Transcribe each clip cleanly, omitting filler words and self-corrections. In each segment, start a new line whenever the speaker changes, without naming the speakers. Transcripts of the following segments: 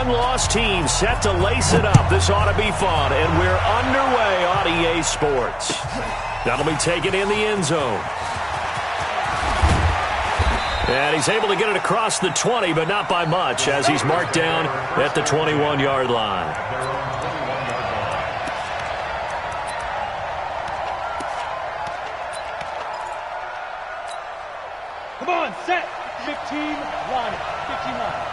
one-loss team set to lace it up. This ought to be fun, and we're underway on EA Sports. That'll be taken in the end zone. And he's able to get it across the 20, but not by much, as he's marked down at the 21-yard line.
Come on, set. 15, line. 15, line.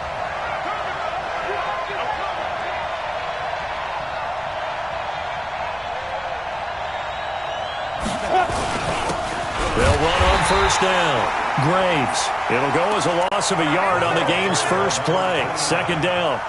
They'll run on first down. Graves. It'll go as a loss of a yard on the game's first play. Second down.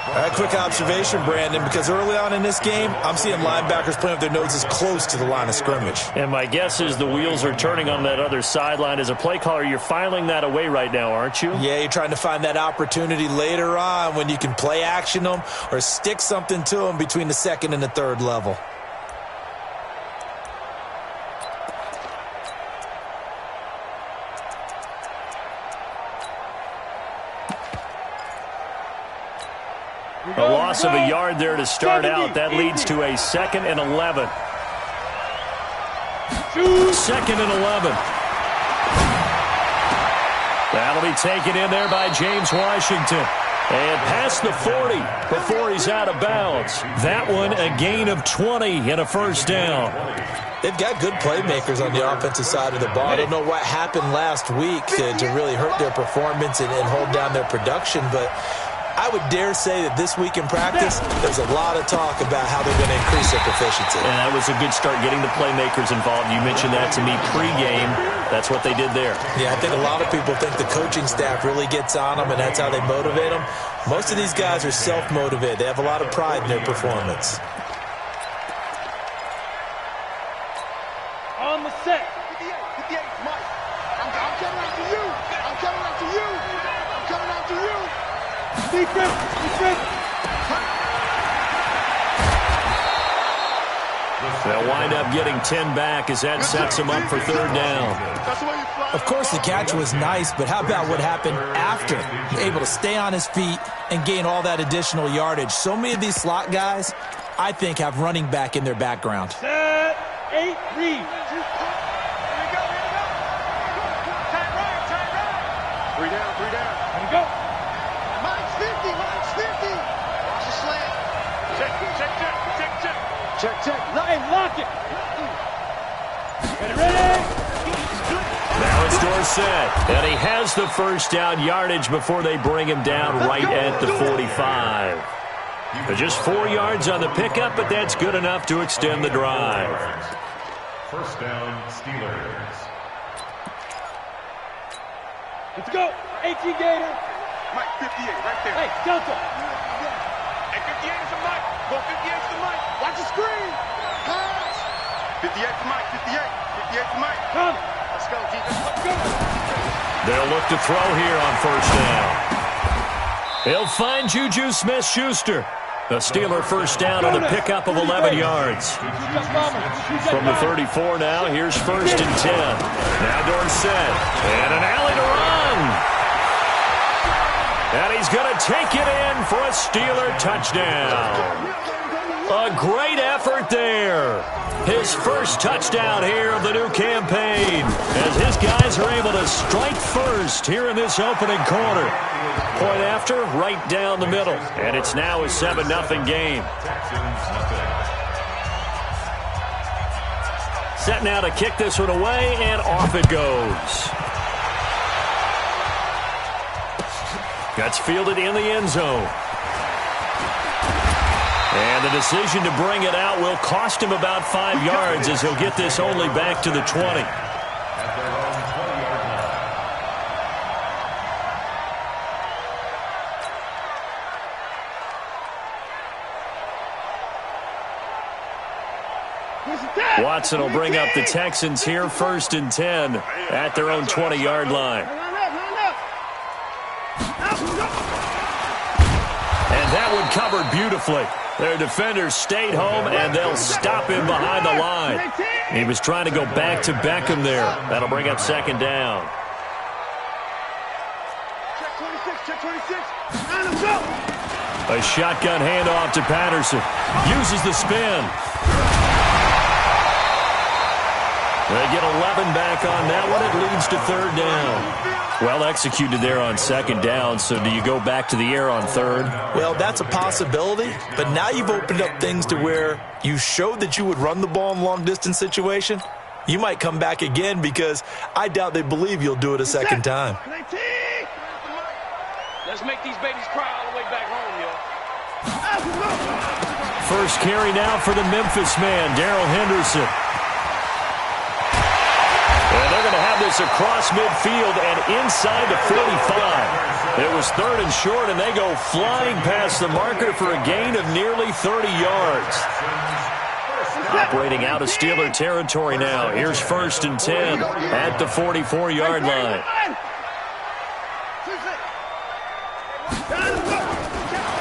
All right, quick observation, Brandon, because early on in this game, I'm seeing linebackers playing with their noses close to the line of scrimmage.
And my guess is the wheels are turning on that other sideline. As a play caller, you're filing that away right now, aren't you?
Yeah, you're trying to find that opportunity later on when you can play action them or stick something to them between the second and the third level.
A loss of a yard there to start out. That leads to a 2nd and 11. 2nd and 11. That'll be taken in there by James Washington. And past the 40 before he's out of bounds. That one a gain of 20 and a first down.
They've got good playmakers on the offensive side of the ball. I don't know what happened last week to really hurt their performance and hold down their production, but I would dare say that this week in practice, there's a lot of talk about how they're going to increase their proficiency.
And that was a good start, getting the playmakers involved. You mentioned that to me pregame. That's what they did there.
Yeah, I think a lot of people think the coaching staff really gets on them, and that's how they motivate them. Most of these guys are self-motivated. They have a lot of pride in their performance.
On the set.
58, Mike. I'm coming after you. I'm coming after you. I'm coming after you.
Defense.
They'll wind up getting 10 back as that sets them up for third down.
Of course, the catch was nice, but how about what happened after? Able to stay on his feet and gain all that additional yardage. So many of these slot guys, I think, have running back in their background.
Set. 8, read.
Three down.
Here we go.
Mike's 50. Watch the slant. Check.
Hey, lock it. Ready.
Now it's Dorsett, and he has the first down yardage before they bring him down right at the 45. Just 4 yards on the pickup, but that's good enough to extend the drive.
First down, Steelers.
Let's go. 18 Gator.
Mike 58, right there.
Hey, Delta.
Hey, 58 is the Mike. Go 58 is the Mike. Watch the screen. Pass. 58 for Mike. 58 for Mike.
Come.
Let's go, defense. Let's go.
They'll look to throw here on first down. He'll find Juju Smith-Schuster. The Steeler first down on a pickup of 11 yards. From the 34 now, here's first and 10. Now Dorsett, and an alley to run. And he's going to take it in for a Steeler touchdown. A great effort there. His first touchdown here of the new campaign, as his guys are able to strike first here in this opening quarter. Point after, right down the middle. And it's now a 7-0 game. Set now to kick this one away, and off it goes. That's fielded in the end zone. And the decision to bring it out will cost him about 5 yards, as he'll get this only back to the 20. Watson will bring up the Texans here, first and 10 at their own 20-yard line. And that one covered beautifully. Their defenders stayed home, and they'll stop him behind the line. He was trying to go back to Beckham there. That'll bring up second down.
Check 26. Let's go.
A shotgun handoff to Patterson. Uses the spin. They get 11 back on that one. It leads to third down. Well executed there on second down. So do you go back to the air on third?
Well, that's a possibility. But now you've opened up things to where you showed that you would run the ball in long-distance situation. You might come back again because I doubt they believe you'll do it a second time.
Let's make these babies cry all the way back home, yo.
First carry now for the Memphis man, Darrell Henderson. And they're going to have this across midfield and inside the 45. It was third and short, and they go flying past the marker for a gain of nearly 30 yards. Operating out of Steeler territory now. Here's first and 10 at the 44-yard line.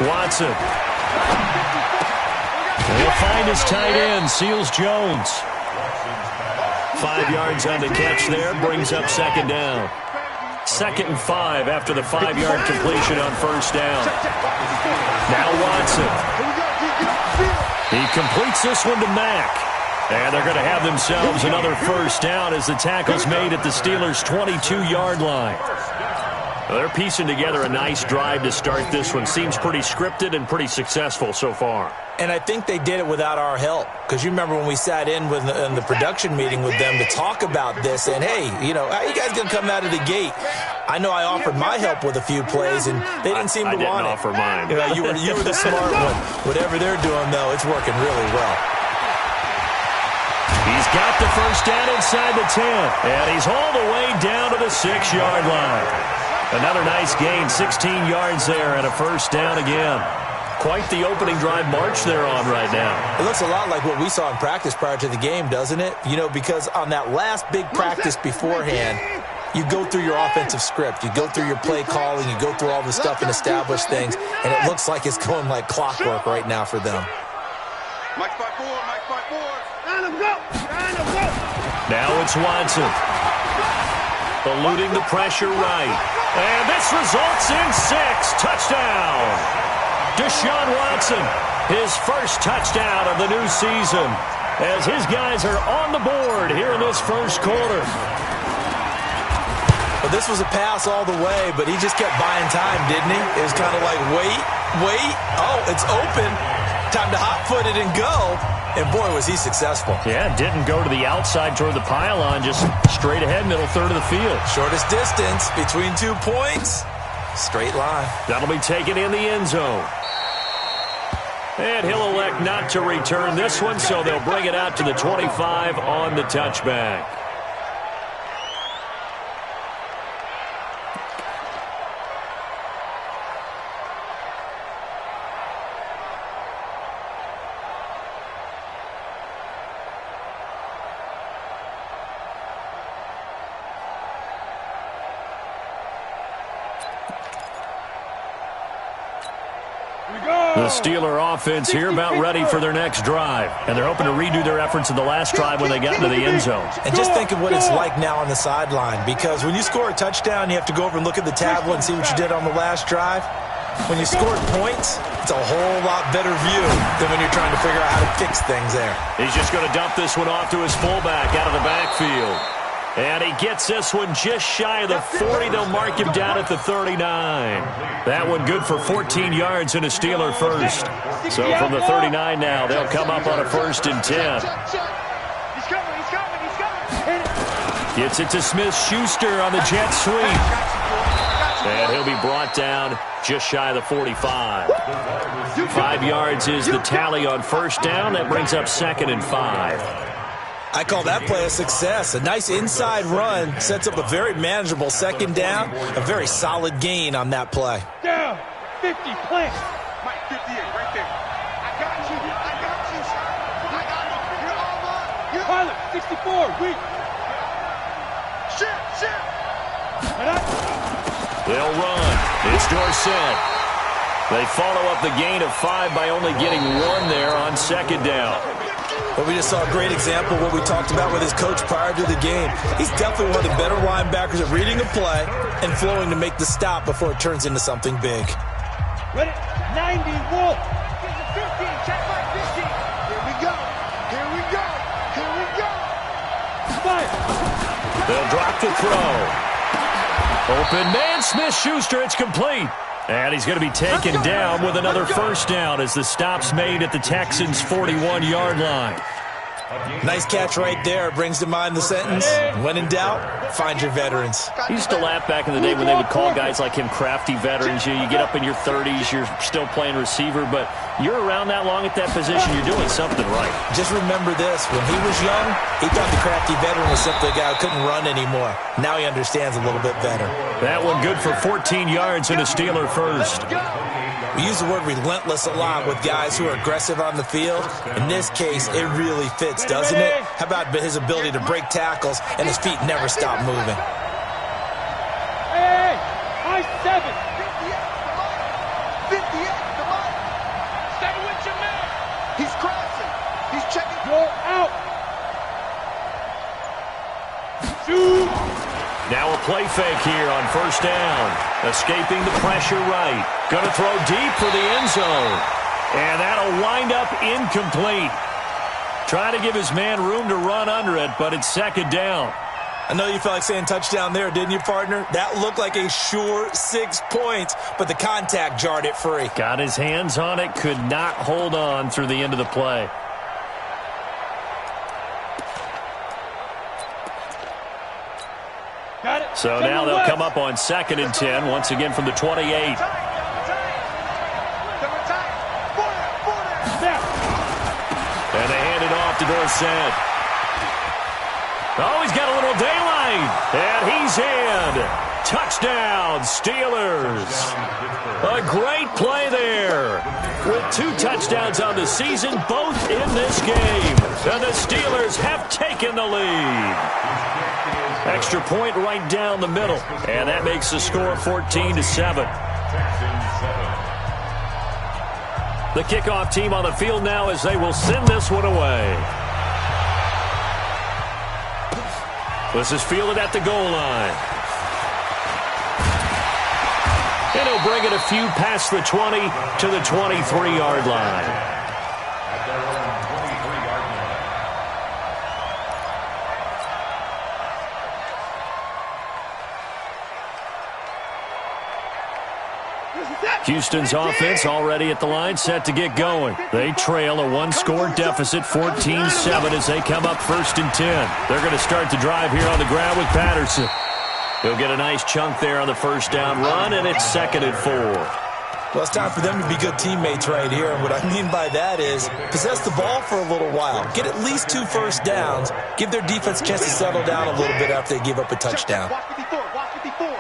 Watson. He'll find his tight end, Seals Jones. 5 yards on the catch there, brings up second down. 2nd and 5 after the 5-yard completion on first down. Now Watson. He completes this one to Mack. And they're going to have themselves another first down as the tackle's made at the Steelers' 22-yard line. They're piecing together a nice drive to start this one. Seems pretty scripted and pretty successful so far.
And I think they did it without our help. Because you remember when we sat in the production meeting with them to talk about this. And, hey, you know, how are you guys going to come out of the gate? I know I offered my help with a few plays, and they didn't seem to want it.
I didn't offer mine.
You were the smart one. Whatever they're doing, though, it's working really well.
He's got the first down inside the 10. And he's all the way down to the 6-yard line. Another nice gain, 16 yards there, and a first down again. Quite the opening drive march they're on right now.
It looks a lot like what we saw in practice prior to the game, doesn't it? You know, because on that last big practice beforehand, you go through your offensive script. You go through your play calling. You go through all the stuff and establish things. And it looks like it's going like clockwork right now for them.
Mike 5-4, Mike 5-4.
Line him, go. Line him, go.
Now it's Watson. Eluding the pressure right. And this results in 6. Touchdown. Deshaun Watson, his first touchdown of the new season, as his guys are on the board here in this first quarter.
Well, this was a pass all the way, but he just kept buying time, didn't he? It was kind of like, wait. Oh, it's open. Time to hot-foot it and go. And, boy, was he successful.
Yeah, didn't go to the outside toward the pylon, just straight ahead, middle third of the field.
Shortest distance between 2 points. Straight line.
That'll be taken in the end zone. And he'll elect not to return this one, so they'll bring it out to the 25 on the touchback. The Steeler offense here about ready for their next drive. And they're hoping to redo their efforts in the last drive when they got into the end zone.
And just think of what it's like now on the sideline. Because when you score a touchdown, you have to go over and look at the tablet and see what you did on the last drive. When you scored points, it's a whole lot better view than when you're trying to figure out how to fix things there.
He's just going to dump this one off to his fullback out of the backfield. And he gets this one just shy of the 40. They'll mark him down at the 39. That one good for 14 yards and a Steeler first. So from the 39 now, they'll come up on a 1st and 10.
He's coming.
Gets it to Smith-Schuster on the jet sweep. And he'll be brought down just shy of the 45. 5 yards is the tally on first down. That brings up 2nd and 5.
I call that play a success. A nice inside run sets up a very manageable second down. A very solid gain on that play.
Down. 50, plant.
Mike 58, right there. I got you. You're all mine.
Pilot, 64, weak.
Shit.
They'll run. It's Dorsett. They follow up the gain of 5 by only getting 1 there on second down.
Well, we just saw a great example of what we talked about with his coach prior to the game. He's definitely one of the better linebackers at reading a play and flowing to make the stop before it turns into something big.
Ready, 90 Wolf.
15, check my 15. Here we go. Here we go. Here we go.
Fire.
They'll drop the throw. Open man, Smith-Schuster, it's complete. And he's going to be taken down with another first down as the stop's made at the Texans' 41-yard line.
Nice catch right there. Brings to mind the sentence, when in doubt, find your veterans.
He used to laugh back in the day when they would call guys like him crafty veterans. You get up in your 30s, you're still playing receiver, but you're around that long at that position, you're doing something right.
Just remember this. When he was young, he thought the crafty veteran was simply a guy who couldn't run anymore. Now he understands a little bit better.
That one good for 14 yards and a Steeler first.
We use the word relentless a lot with guys who are aggressive on the field. In this case, it really fits, doesn't it? How about his ability to break tackles and his feet never stop moving?
Hey, high 7.
58, come on. Stay with your man. He's crossing. He's checking.
Go out. Shoot.
Now a play fake here on first down. Escaping the pressure right. Going to throw deep for the end zone. And that'll wind up incomplete. Trying to give his man room to run under it, but it's second down.
I know you felt like saying touchdown there, didn't you, partner? That looked like a sure 6 points, but the contact jarred it free.
Got his hands on it, could not hold on through the end of the play.
Got it.
So now they'll come up on 2nd and 10, once again from the 28. And they hand it off to Dorsett. Oh, he's got a little daylight. And he's in. Touchdown, Steelers. A great play there. With 2 touchdowns on the season, both in this game. And the Steelers have taken the lead. Extra point right down the middle. And that makes the score 14-7. The kickoff team on the field now as they will send this one away. This is fielded at the goal line. And he'll bring it a few past the 20 to the 23-yard line. Houston's offense already at the line, set to get going. They trail a 1-score deficit, 14-7, as they come up 1st and 10. They're going to start the drive here on the ground with Patterson. He'll get a nice chunk there on the first down run, and it's 2nd and 4.
Well, it's time for them to be good teammates right here. And what I mean by that is possess the ball for a little while. Get at least 2 first downs. Give their defense a chance to settle down a little bit after they give up a touchdown.
Watch 54. Watch 54.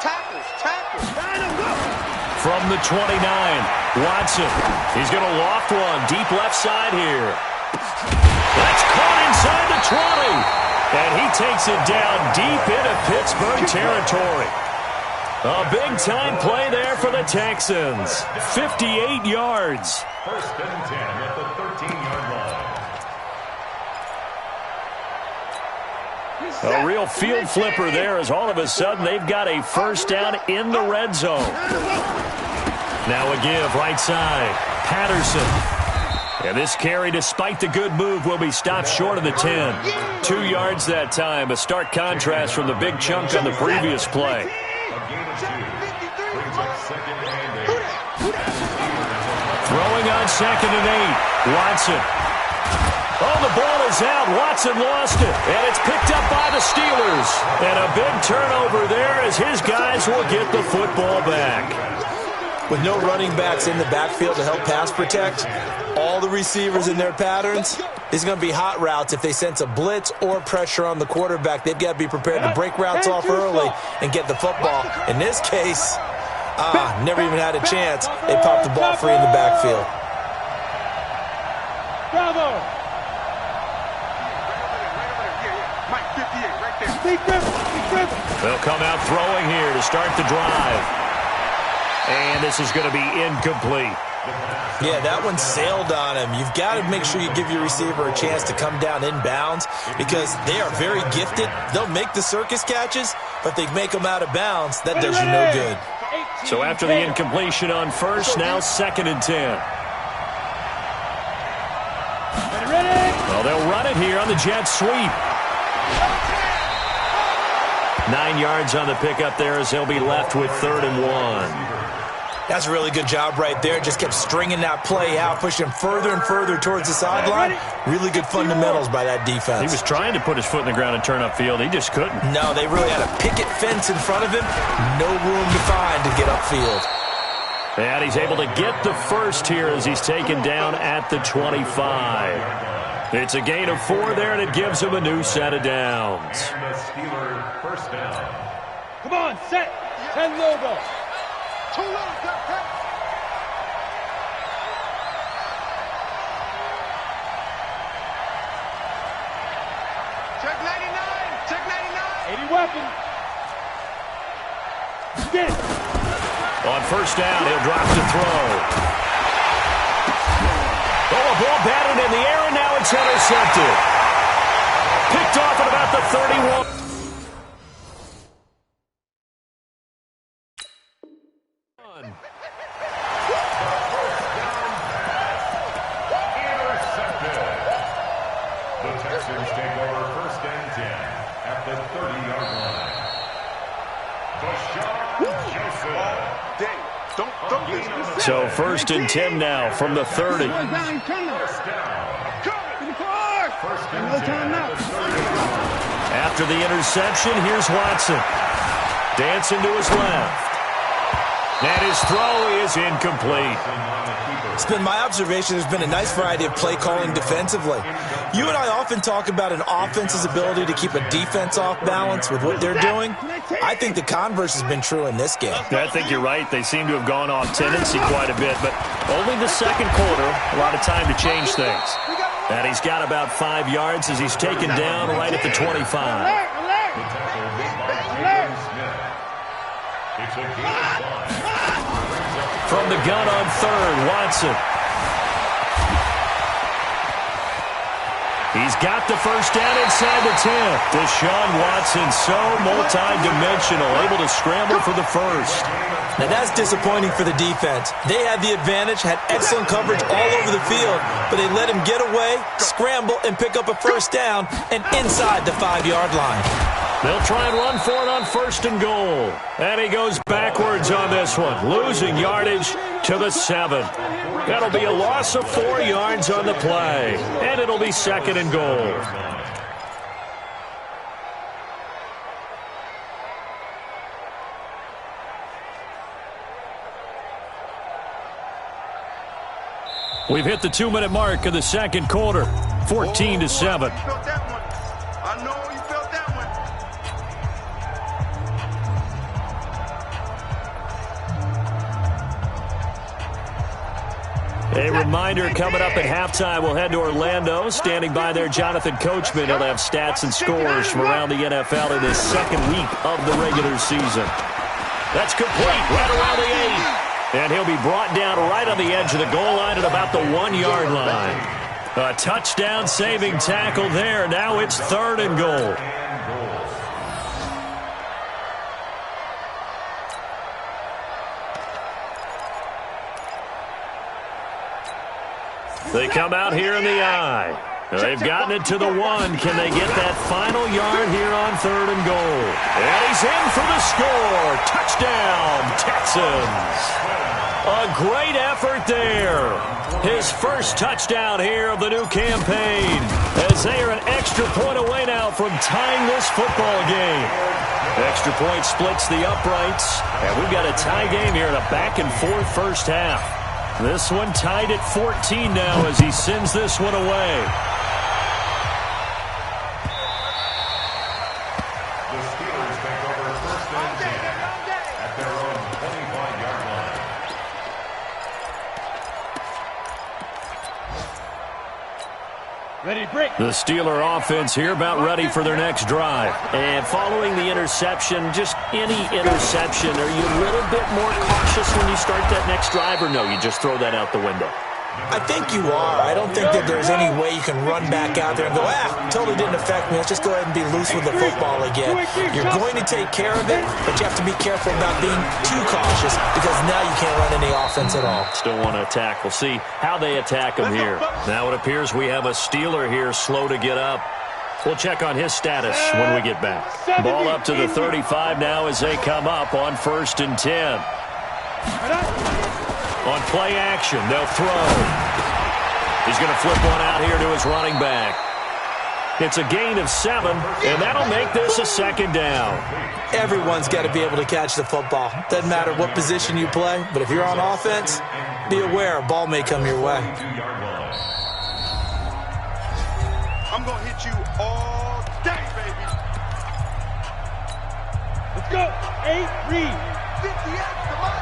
Tackles.
From the 29, Watson. He's going to loft one deep left side here. That's caught inside the 20. And he takes it down deep into Pittsburgh territory. A big-time play there for the Texans. 58 yards.
1st and 10 at the 13-yard line.
A real field flipper there as all of a sudden they've got a first down in the red zone. Now a give right side. Patterson. And this carry, despite the good move, will be stopped short of the 10. 2 yards that time. A stark contrast from the big chunk on the previous play.
A gain of 2. Brings up 2nd and 8.
Throwing on 2nd and 8. Watson. Oh, the ball is out. Watson lost it. And it's picked up by the Steelers. And a big turnover there as his guys will get the football back.
With no running backs in the backfield to help pass protect, all the receivers in their patterns, it's going to be hot routes. If they sense a blitz or pressure on the quarterback, they've got to be prepared to break routes off early and get the football. In this case, never even had a chance. They popped the ball free in the backfield.
Bravo.
Mike, 58, right there.
They'll come out throwing here to start the drive. And this is going to be incomplete.
Yeah, that one sailed on him. You've got to make sure you give your receiver a chance to come down inbounds because they are very gifted. They'll make the circus catches, but if they make them out of bounds, that does you no good.
So after the incompletion on first, now 2nd and 10.
Ready?
Well, they'll run it here on the jet sweep. 9 yards on the pickup there as they'll be left with 3rd and 1.
That's a really good job right there. Just kept stringing that play out, pushing further and further towards the sideline. Really good fundamentals by that defense.
He was trying to put his foot in the ground and turn upfield. He just couldn't.
No, they really had a picket fence in front of him. No room to find to get upfield.
And he's able to get the first here as he's taken down at the 25. It's a gain of 4 there, and it gives him a new set of downs.
And the Steelers first down.
Come on, set. 10 logo.
Too low, cut. Check 99. Check 99.
80 weapon. Get.
On first down, he'll drop to throw. Oh, a ball batted in the air, and now it's intercepted. Picked off at about the 31.
Intercepted. The Texans take over 1st and 10 at the 30-yard line. Bashawn Joseph.
Dang, don't this.
So 1st and 10 now from the 30.
First down. First and 10 at the 30-yard line.
After the interception, here's Watson. Dancing to his left. And his throw is incomplete.
It's been my observation there's been a nice variety of play calling defensively. You and I often talk about an offense's ability to keep a defense off balance with what they're doing. I think the converse has been true in this game.
I think you're right. They seem to have gone off tendency quite a bit, but only the 2nd quarter, a lot of time to change things. And he's got about 5 yards as he's taken down right at the 25.
The tackle made by Jaden Smith. It's a gain of 5.
From the gun on 3rd, Watson. He's got the first down inside the 10. Deshaun Watson, so multi-dimensional, able to scramble for the first.
Now that's disappointing for the defense. They had the advantage, had excellent coverage all over the field, but they let him get away, scramble, and pick up a first down and inside the 5-yard line.
They'll try and run for it on 1st and goal. And he goes backwards on this one, losing yardage to the 7. That'll be a loss of 4 yards on the play. And it'll be 2nd and goal. We've hit the 2-minute mark of the 2nd quarter, 14-7.
You felt that one. I know you felt that one.
A reminder coming up at halftime, we'll head to Orlando. Standing by there, Jonathan Coachman. He'll have stats and scores from around the NFL in his 2nd week of the regular season. That's complete right around the 8. And he'll be brought down right on the edge of the goal line at about the 1-yard line. A touchdown-saving tackle there. Now it's 3rd and goal. They come out here in the eye. They've gotten it to the 1. Can they get that final yard here on 3rd and goal? And he's in for the score. Touchdown, Texans. A great effort there. His first touchdown here of the new campaign, as they are an extra point away now from tying this football game. Extra point splits the uprights, and we've got a tie game here in a back-and-forth first half. This one tied at 14 now as he sends this one away.
The Steelers take over 1st and 10 at their own 25-yard line.
Ready, break.
The Steeler offense here about ready for their next drive. And following the interception, just any interception, are you a little bit more cautious when you start that next drive, or no, you just throw that out the window?
I think you are. I don't think that there's any way you can run back out there and go, totally didn't affect me. Let's just go ahead and be loose with the football again. You're going to take care of it, but you have to be careful about being too cautious because now you can't run any offense at all.
Still want to attack. We'll see how they attack him here. Now it appears we have a Steeler here slow to get up. We'll check on his status when we get back. Ball up to the 35 now as they come up on 1st and 10. On play action, they'll throw. He's going to flip one out here to his running back. It's a gain of 7, and that'll make this a 2nd down.
Everyone's got to be able to catch the football. Doesn't matter what position you play, but if you're on offense, be aware a ball may come your way.
I'm going to hit you all day, baby.
Let's go. 8, read.
58, come on.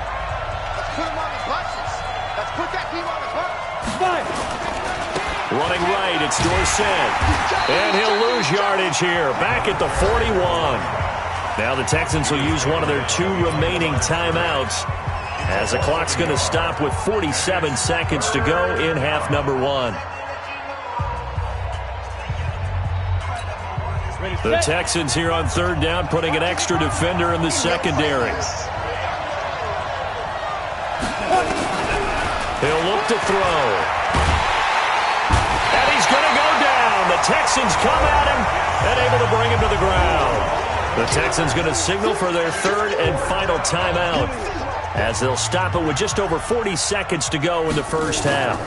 Let's put him on the buses. Let's put that team on the bus.
5.
Running right, it's Dorsett. And he'll lose yardage here, back at the 41. Now the Texans will use one of their 2 remaining timeouts as the clock's going to stop with 47 seconds to go in half number 1. The Texans here on 3rd down, putting an extra defender in the secondary. He'll look to throw. And he's going to go down. The Texans come at him and able to bring him to the ground. The Texans going to signal for their 3rd and final timeout as they'll stop it with just over 40 seconds to go in the first half.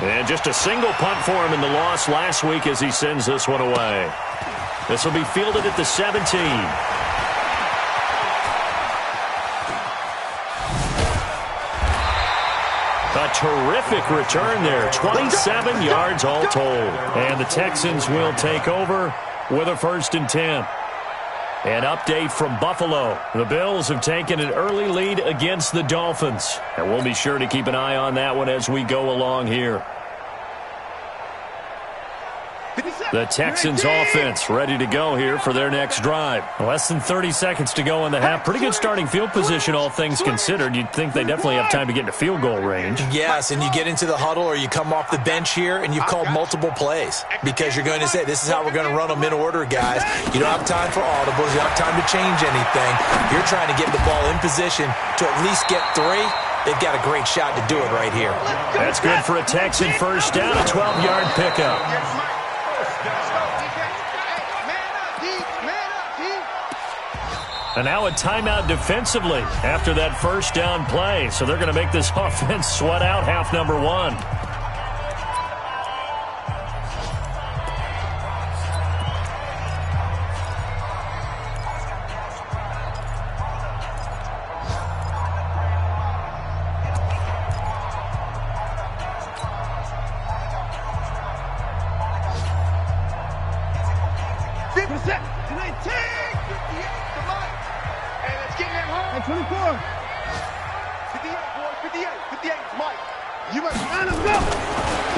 And just a single punt for him in the loss last week as he sends this one away. This will be fielded at the 17. A terrific return there. 27 yards all told. And the Texans will take over with a 1st and 10. An update from Buffalo. The Bills have taken an early lead against the Dolphins. And we'll be sure to keep an eye on that one as we go along here. The Texans offense ready to go here for their next drive. Less than 30 seconds to go in the half. Pretty good starting field position, all things considered. You'd think they definitely have time to get into field goal range.
Yes, and you get into the huddle or you come off the bench here and you've called multiple plays because you're going to say, this is how we're going to run them in order, guys. You don't have time for audibles. You don't have time to change anything. You're trying to get the ball in position to at least get 3. They've got a great shot to do it right here.
That's good for a Texan first down, a 12-yard pickup. And now a timeout defensively after that first down play. So they're going to make this offense sweat out half number 1.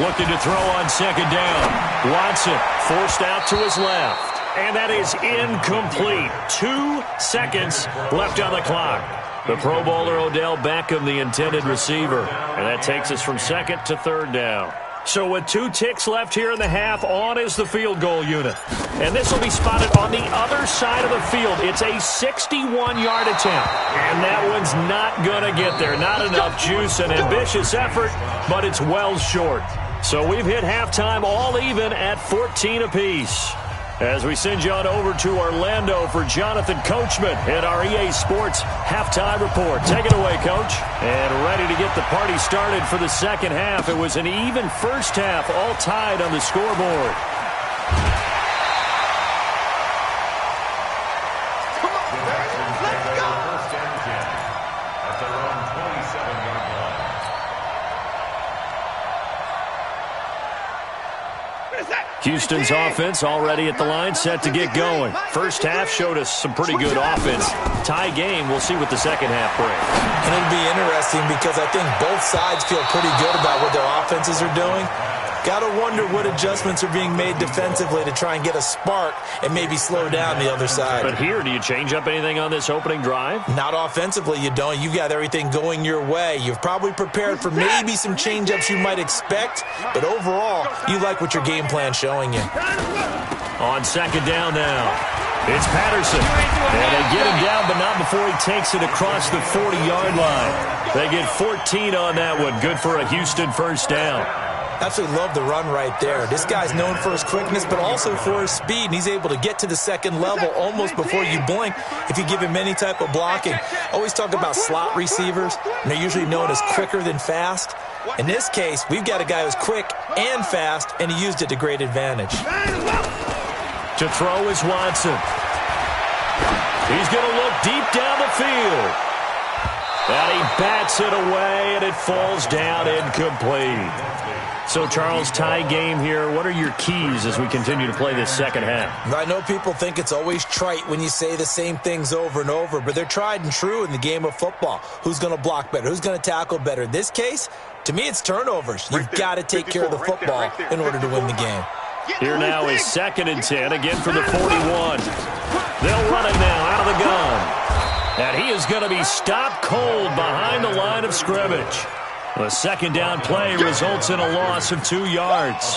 Looking to throw on 2nd down. Watson forced out to his left. And that is incomplete. 2 seconds left on the clock. The Pro Bowler Odell Beckham, the intended receiver. And that takes us from 2nd to 3rd down. So with 2 ticks left here in the half, on is the field goal unit. And this will be spotted on the other side of the field. It's a 61-yard attempt. And that one's not going to get there. Not enough juice, an ambitious effort, but it's well short. So we've hit halftime all even at 14 apiece. As we send you on over to Orlando for Jonathan Coachman at our EA Sports Halftime Report. Take it away, Coach. And ready to get the party started for the second half. It was an even first half, all tied on the scoreboard. Houston's offense already at the line, set to get going. First half showed us some pretty good offense. Tie game, we'll see what the second half brings.
And it'll be interesting because I think both sides feel pretty good about what their offenses are doing. Got to wonder what adjustments are being made defensively to try and get a spark and maybe slow down the other side.
But here, do you change up anything on this opening drive?
Not offensively, you don't. You've got everything going your way. You've probably prepared for maybe some change-ups you might expect, but overall, you like what your game plan's showing you.
On second down now, it's Patterson. And they get him down, but not before he takes it across the 40-yard line. They get 14 on that one. Good for a Houston first down.
Absolutely love the run right there. This guy's known for his quickness, but also for his speed, and he's able to get to the second level almost before you blink if you give him any type of blocking. Always talk about slot receivers, and they're usually known as quicker than fast. In this case, we've got a guy who's quick and fast, and he used it to great advantage.
To throw is Watson. He's going to look deep down the field. And he bats it away, and it falls down incomplete. So, Charles, tie game here. What are your keys as we continue to play this second half?
I know people think it's always trite when you say the same things over and over, but they're tried and true in the game of football. Who's going to block better? Who's going to tackle better? In this case, to me, it's turnovers. You've got to take care of the football in order to win the game.
Here now is 2nd and 10, again for the 41. They'll run it now out of the gun. And he is going to be stopped cold behind the line of scrimmage. The second down play results in a loss of 2 yards.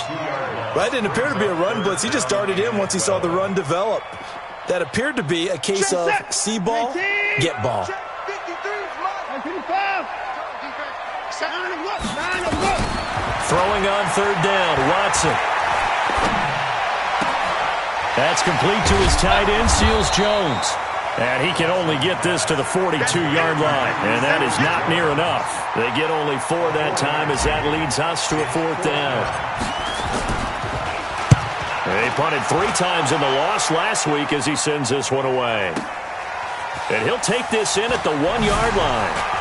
That didn't appear to be a run blitz. He just darted in once he saw the run develop. That appeared to be a case of see ball, get ball.
Throwing on 3rd down, Watson. That's complete to his tight end, Seals Jones. And he can only get this to the 42-yard line, and that is not near enough. They get only 4 that time as that leads us to a 4th down. They punted 3 times in the loss last week as he sends this one away. And he'll take this in at the 1-yard line.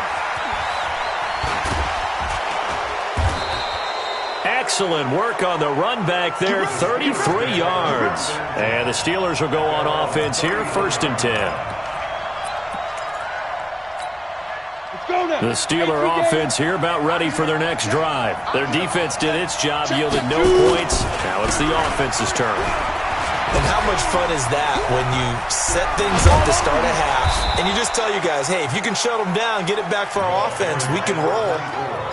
Excellent work on the run back there, 33 yards. And the Steelers will go on offense here, 1st and 10. The Steeler offense here about ready for their next drive. Their defense did its job, yielded no points. Now it's the offense's turn.
And how much fun is that when you set things up to start a half, and you just tell you guys, hey, if you can shut them down, get it back for our offense, we can roll.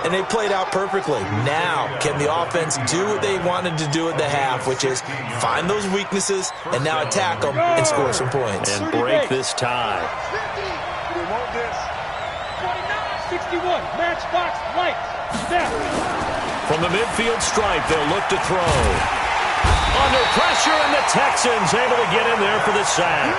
And they played out perfectly. Now, can the offense do what they wanted to do at the half, which is find those weaknesses and now attack them and score some points.
And break this tie.
61, matchbox lights, step.
From the midfield stripe, they'll look to throw. Under pressure, and the Texans able to get in there for the sack.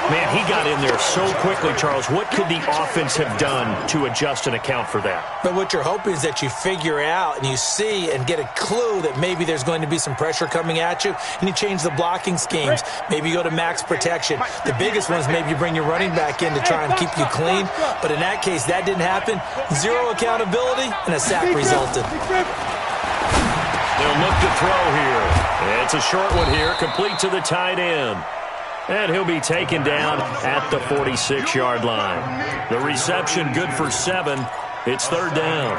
Man, he got in there so quickly, Charles. What could the offense have done to adjust and account for that?
But what you're hoping is that you figure out and you see and get a clue that maybe there's going to be some pressure coming at you, and you change the blocking schemes. Maybe you go to max protection. The biggest one is maybe you bring your running back in to try and keep you clean. But in that case, that didn't happen. 0 accountability, and a sack resulted.
They'll look to throw here. It's a short one here, complete to the tight end. And he'll be taken down at the 46-yard line. The reception good for 7. It's 3rd down.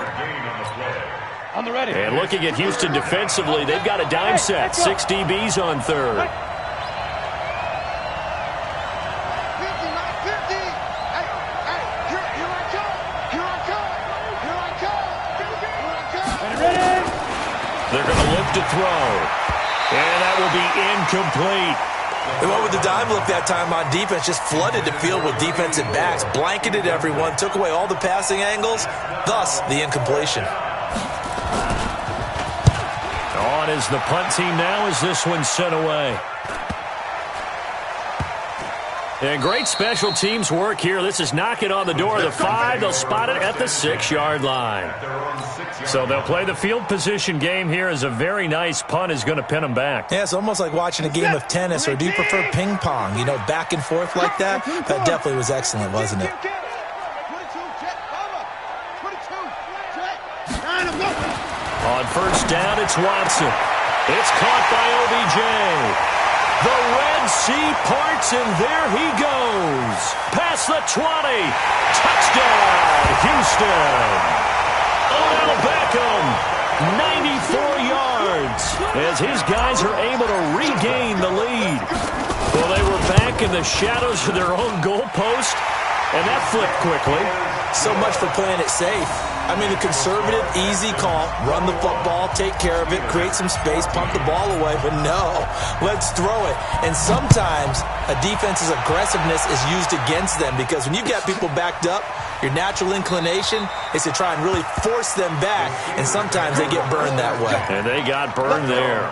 On the ready.
And looking at Houston defensively, they've got a dime set. 6 DBs on 3rd. They're going to look to throw. And that will be incomplete.
They went with the dime look that time on defense, just flooded the field with defensive backs, blanketed everyone, took away all the passing angles, thus the incompletion.
On is the punt team now as this one's sent away. And great special teams work here. This is knocking on the door of the 5. They'll spot it at the 6-yard line. So they'll play the field position game here as a very nice punt is going to pin them back.
Yeah, it's almost like watching a game of tennis, or do you prefer ping pong? You know, back and forth like that? That definitely was excellent, wasn't it?
On 1st down, it's Watson. It's caught by OBJ. The Red Sea parts, and there he goes. Past the 20. Touchdown, Houston. Odell Beckham, 94 yards. as his guys are able to regain the lead. Well, they were back in the shadows of their own goalpost, and that flipped quickly.
So much for playing it safe. I mean, the conservative, easy call, run the football, take care of it, create some space, pump the ball away, but no, let's throw it. And sometimes a defense's aggressiveness is used against them because when you've got people backed up, your natural inclination is to try and really force them back, and sometimes they get burned that way.
And they got burned there.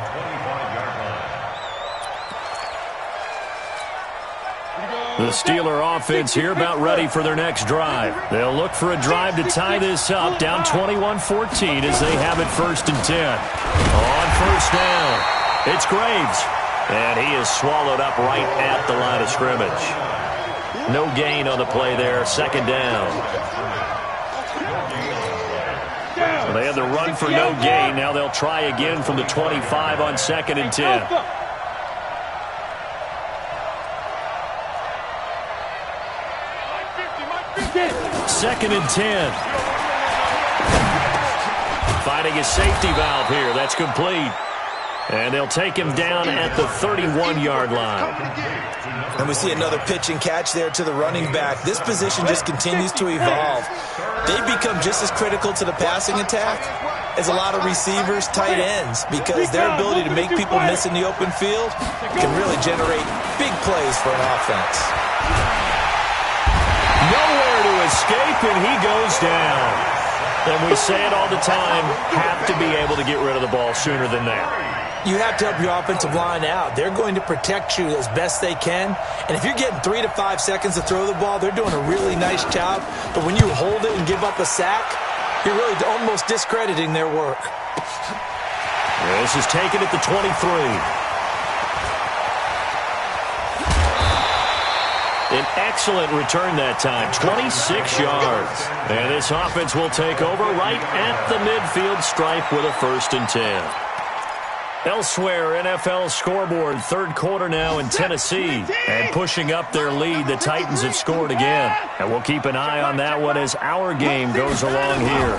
The Steeler offense here about ready for their next drive. They'll look for a drive to tie this up, down 21-14 as they have it 1st and 10. On 1st down, it's Graves. And he is swallowed up right at the line of scrimmage. No gain on the play there, 2nd down. So they had the run for no gain. Now they'll try again from the 25 on 2nd and 10. 2nd and 10. Finding a safety valve here. That's complete. And they'll take him down at the 31-yard line.
And we see another pitch and catch there to the running back. This position just continues to evolve. They've become just as critical to the passing attack as a lot of receivers, tight ends, because their ability to make people miss in the open field can really generate big plays for an offense.
Nowhere to escape, and he goes down. And we say it all the time, have to be able to get rid of the ball sooner than that.
You have to help your offensive line out. They're going to protect you as best they can. And if you're getting 3 to 5 seconds to throw the ball, they're doing a really nice job. But when you hold it and give up a sack, you're really almost discrediting their work.
This is taken at the 23. An excellent return that time, 26 yards. And this offense will take over right at the midfield stripe with a 1st and 10. Elsewhere, NFL scoreboard, 3rd quarter now in Tennessee. And pushing up their lead, the Titans have scored again. And we'll keep an eye on that one as our game goes along here.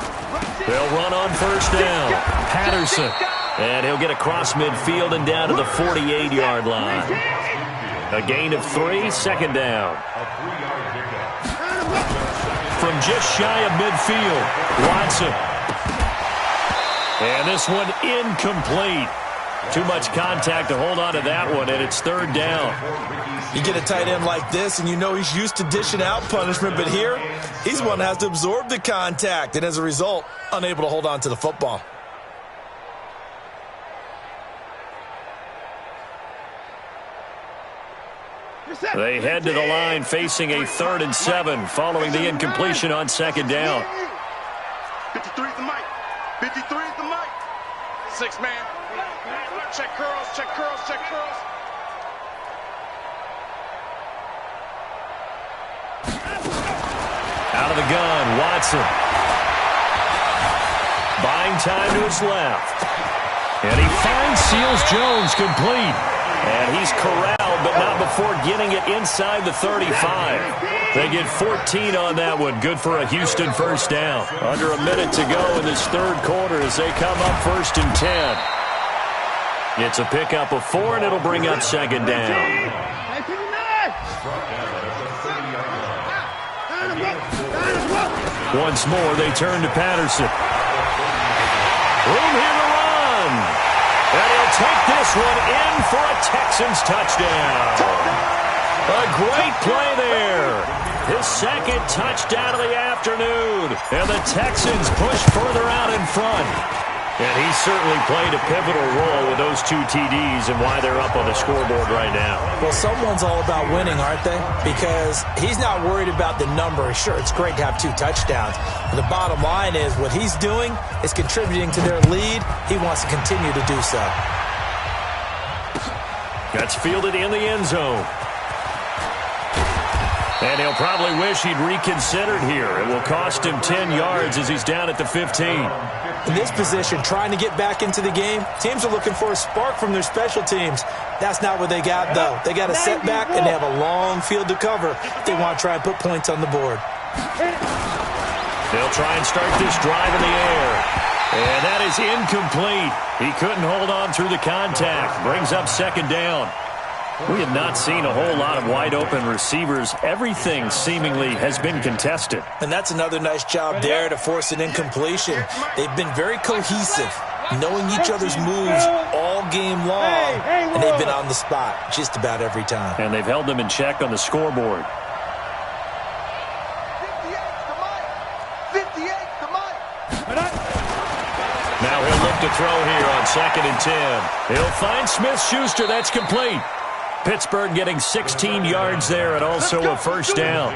They'll run on 1st down. Patterson. And he'll get across midfield and down to the 48-yard line. A gain of 3, 2nd down. From just shy of midfield, Watson. And this one incomplete. Too much contact to hold on to that one, and it's 3rd down.
You get a tight end like this, and you know he's used to dishing out punishment, but here, he's the one that has to absorb the contact, and as a result, unable to hold on to the football.
They head to the line facing a 3rd and 7 following the incompletion on 2nd down.
53 is the mic. 53 is the mic. 6 man. Check curls, check curls, check curls.
Out of the gun, Watson. Buying time to his left. And he finds Seals-Jones complete. And he's corralled, but not before getting it inside the 35. They get 14 on that one. Good for a Houston 1st down. Under a minute to go in this 3rd quarter as they come up 1st and 10. It's a pickup of 4, and it'll bring up 2nd down. Once more, they turn to Patterson. Room here to run. And he'll take this one in for a Texans touchdown. A great play there. His 2nd touchdown of the afternoon. And the Texans push further out in front. And he certainly played a pivotal role with those 2 TDs and why they're up on the scoreboard right now.
Well, someone's all about winning, aren't they? Because he's not worried about the number. Sure, it's great to have 2 touchdowns. But the bottom line is what he's doing is contributing to their lead. He wants to continue to do so.
That's fielded in the end zone. And he'll probably wish he'd reconsidered here. It will cost him 10 yards as he's down at the 15.
In this position, trying to get back into the game, teams are looking for a spark from their special teams. That's not what they got, though. They got a setback, and they have a long field to cover if they want to try and put points on the board.
They'll try and start this drive in the air. And that is incomplete. He couldn't hold on through the contact. Brings up second down. We have not seen a whole lot of wide-open receivers. Everything seemingly has been contested.
And that's another nice job there to force an incompletion. They've been very cohesive, knowing each other's moves all game long, and they've been on the spot just about every time.
And they've held them in check on the scoreboard.
58 to Mike.
Now he'll look to throw here on 2nd and 10. He'll find Smith-Schuster. That's complete. Pittsburgh getting 16 yards there and also a first down.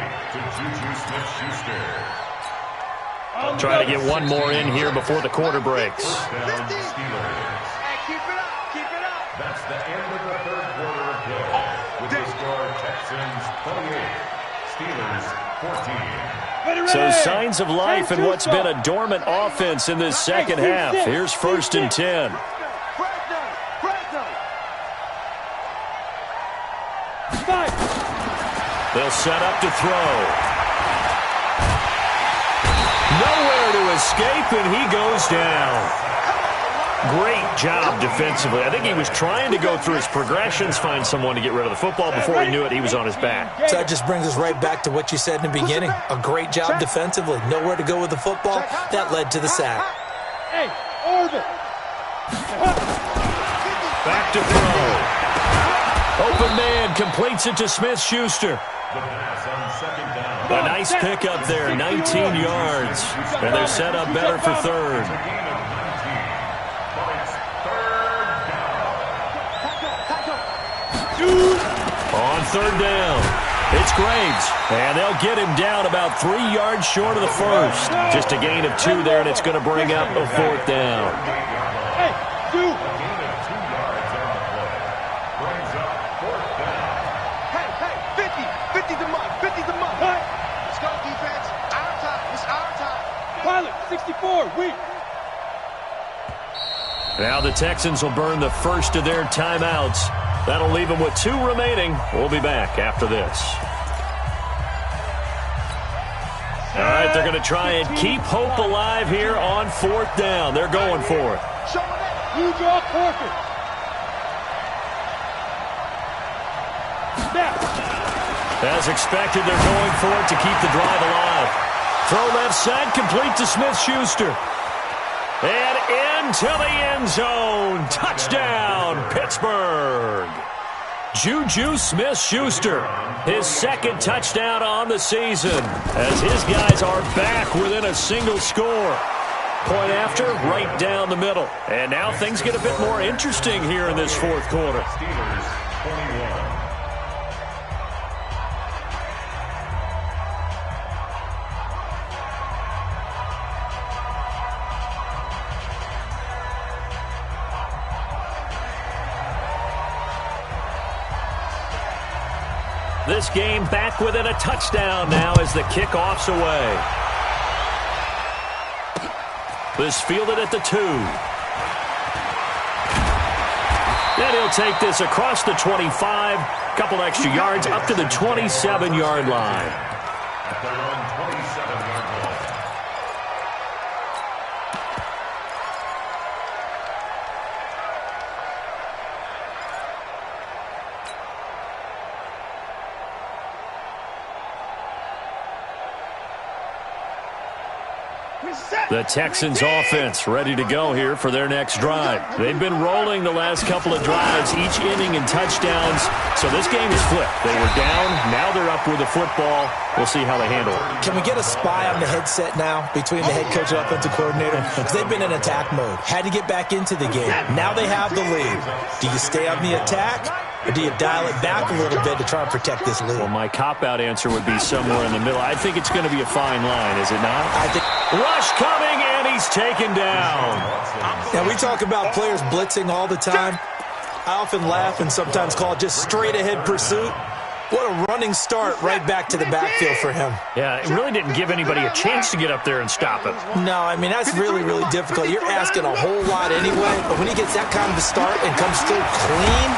Try to get one more in here before the quarter breaks.
Hey, keep it up, keep it up.
That's the end of the third quarter of play. With the score, Texans 28, Steelers 14.
So signs of life in what's been a dormant offense in this second half. Here's 1st and 10. They'll set up to throw. Nowhere to escape, and he goes down. Great job defensively. I think he was trying to go through his progressions, find someone to get rid of the football. Before he knew it, he was on his back.
So that just brings us right back to what you said in the beginning. A great job defensively. Nowhere to go with the football. That led to the sack.
Hey, orbit.
Back to throw. Open man completes it to Smith-Schuster. A nice pickup there, 19 yards. And they're set up better for third. On third down, it's Graves. And they'll get him down about 3 yards short of the first. Just a gain of 2 there, and it's going to bring up a 4th down.
Hey, 2. Pilot, 64, weak.
Now the Texans will burn the first of their timeouts. That'll leave them with 2 remaining. We'll be back after this. All right, they're going to try and keep hope alive here on 4th down. They're going for it.
You draw corker.
As expected, they're going for it to keep the drive alive. Throw left side, complete to Smith-Schuster. And into the end zone. Touchdown, Pittsburgh. Juju Smith-Schuster, his 2nd touchdown on the season, as his guys are back within a single score. Point after, right down the middle. And now things get a bit more interesting here in this 4th quarter.
Steelers 21.
This game back within a touchdown now as the kickoff's away. This fielded at the 2. Then he'll take this across the 25. Couple extra yards up to the 27-yard line.
At their own 27-yard line.
The Texans offense ready to go here for their next drive. They've been rolling the last couple of drives, each inning in touchdowns. So this game is flipped. They were down, now they're up with the football. We'll see how they handle it.
Can we get a spy on the headset now between the head coach and offensive coordinator? Because they've been in attack mode. Had to get back into the game. Now they have the lead. Do you stay on the attack, or do you dial it back a little bit to try and protect this lead?
Well, my cop-out answer would be somewhere in the middle. I think it's going to be a fine line, is it not?
I think.
Rush coming, and he's taken down.
Now, we talk about players blitzing all the time. I often laugh and sometimes call it just straight-ahead pursuit. What a running start right back to the backfield for him.
Yeah, it really didn't give anybody a chance to get up there and stop him.
No, I mean, that's really, really difficult. You're asking a whole lot anyway, but when he gets that kind of a start and comes through clean.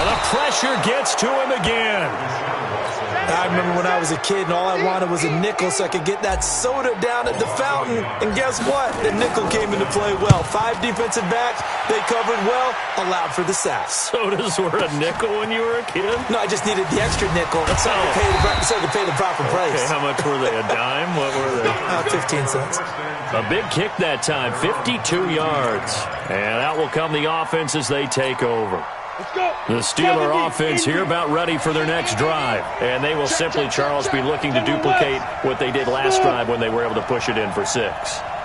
And the pressure gets to him again.
I remember when I was a kid and all I wanted was a nickel so I could get that soda down at the fountain. And guess what? The nickel came into play well. 5 defensive backs, they covered well, allowed for the sacks.
Sodas were a nickel when you were a kid?
No, I just needed the extra nickel so I could pay the proper price.
Okay, how much were they? A dime? What were they?
15 cents.
A big kick that time, 52 yards. And out will come the offense as they take over. The Steeler offense here about ready for their next drive. And they will simply, Charles, be looking to duplicate what they did last drive when they were able to push it in for 6.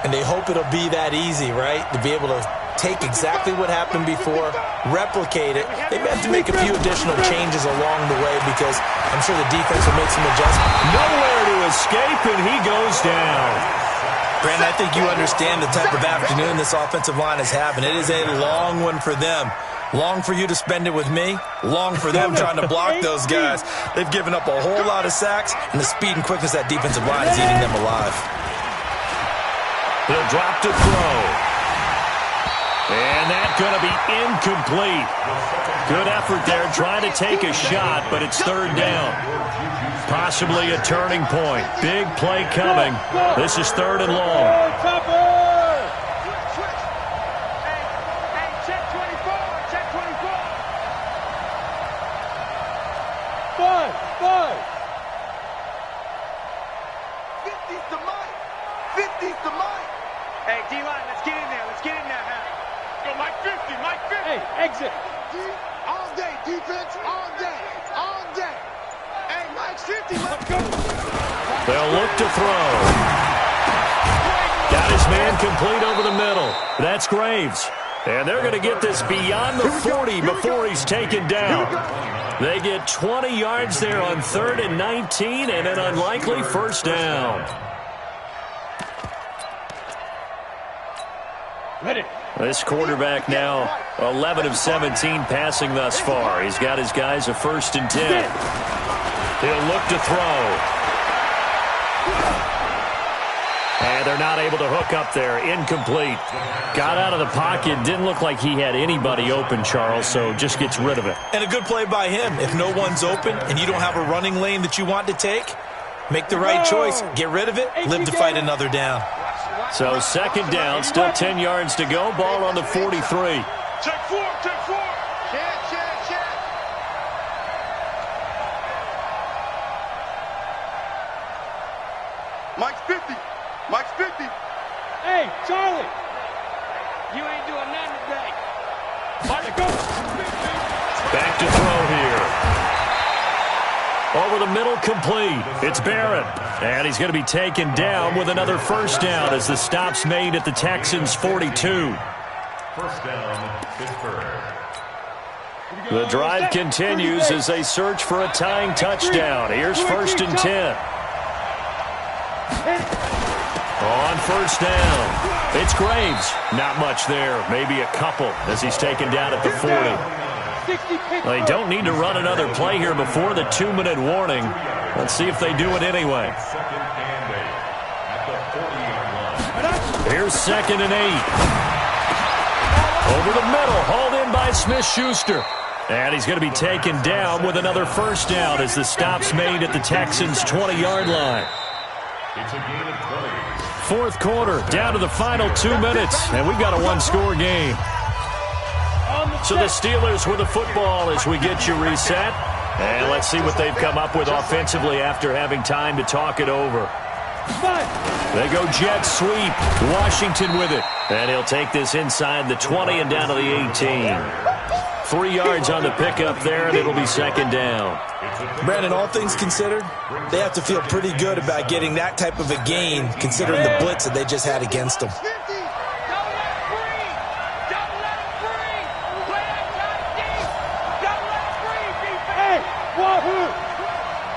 And they hope it'll be that easy, right? To be able to take exactly what happened before, replicate it. They may have to make a few additional changes along the way because I'm sure the defense will make some adjustments.
Nowhere to escape, and he goes down.
Brandon, I think you understand the type of afternoon this offensive line is having. It is a long one for them. Long for you to spend it with me. Long for them trying to block those guys. They've given up a whole lot of sacks, and the speed and quickness of that defensive line is eating them alive.
He'll drop to throw. And that's going to be incomplete. Good effort there trying to take a shot, but it's 3rd down. Possibly a turning point. Big play coming. This is 3rd and long.
Hey, D-line, let's get in there. Let's get in there, huh? Yo, Mike 50, Mike 50.
Hey, exit.
All day, defense, all day, all day. Hey, Mike 50, let's go.
They'll look to throw. Got his man complete over the middle. That's Graves. And they're going to get this beyond the 40 before he's taken down. They get 20 yards there on 3rd and 19 and an unlikely 1st down.
Ready.
This quarterback now 11 of 17 passing thus far. He's got his guys a 1st and 10. He'll look to throw. And they're not able to hook up there. Incomplete. Got out of the pocket. Didn't look like he had anybody open, Charles, so just gets rid of it.
And a good play by him. If no one's open and you don't have a running lane that you want to take, make the right choice. Get rid of it. Live to fight another down.
So 2nd down, still 10 yards to go. Ball on the 43.
Check 4, check 4.
Check.
Mike's 50. Mike's 50.
Hey, Charlie.
You ain't doing nothing today.
Mike, go.
Back to throw here. Over the middle, complete. It's Barrett. And he's going to be taken down with another 1st down as the stop's made at the Texans' 42.
1st down, Pittsburgh.
The drive continues as they search for a tying touchdown. Here's 1st and 10. On 1st down, it's Graves. Not much there, maybe a couple as he's taken down at the 40. They don't need to run another play here before the 2-minute warning. Let's see if they do it anyway. Here's 2nd and 8. Over the middle, hauled in by Smith-Schuster. And he's going to be taken down with another 1st down as the stop's made at the Texans' 20-yard line.
It's a gain of 20.
4th quarter, down to the final 2 minutes, and we've got a 1-score game. So the Steelers with the football as we get you reset. And let's see what they've come up with offensively after having time to talk it over. They go jet sweep. Washington with it. And he'll take this inside the 20 and down to the 18. 3 yards on the pickup there, and it'll be 2nd down.
Brandon, all things considered, they have to feel pretty good about getting that type of a gain considering the blitz that they just had against them.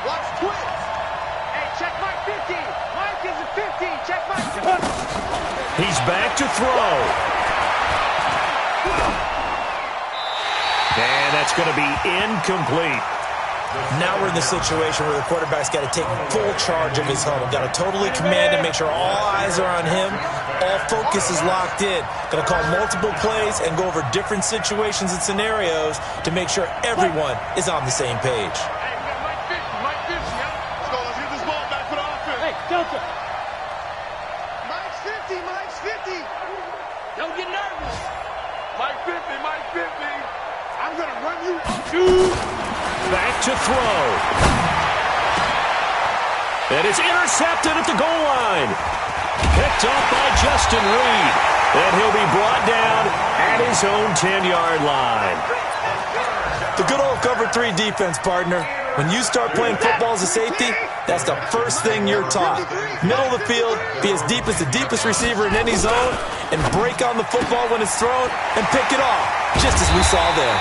Watch twins.
Hey, check Mike 50. Mike is a 50. Check Mike.
He's back to throw. And that's going to be incomplete.
Now we're in the situation where the quarterback's got to take full charge of his huddle. Got to totally command it, make sure all eyes are on him. All focus is locked in. Going to call multiple plays and go over different situations and scenarios to make sure everyone is on the same page.
Hey, we got Mike 50, Mike 50.
Back to throw. And it's intercepted at the goal line. Picked off by Justin Reed. And he'll be brought down at his own 10-yard line.
The good old cover 3 defense, partner. When you start playing football as a safety, that's the first thing you're taught. Middle of the field, be as deep as the deepest receiver in any zone, and break on the football when it's thrown, and pick it off, just as we saw there.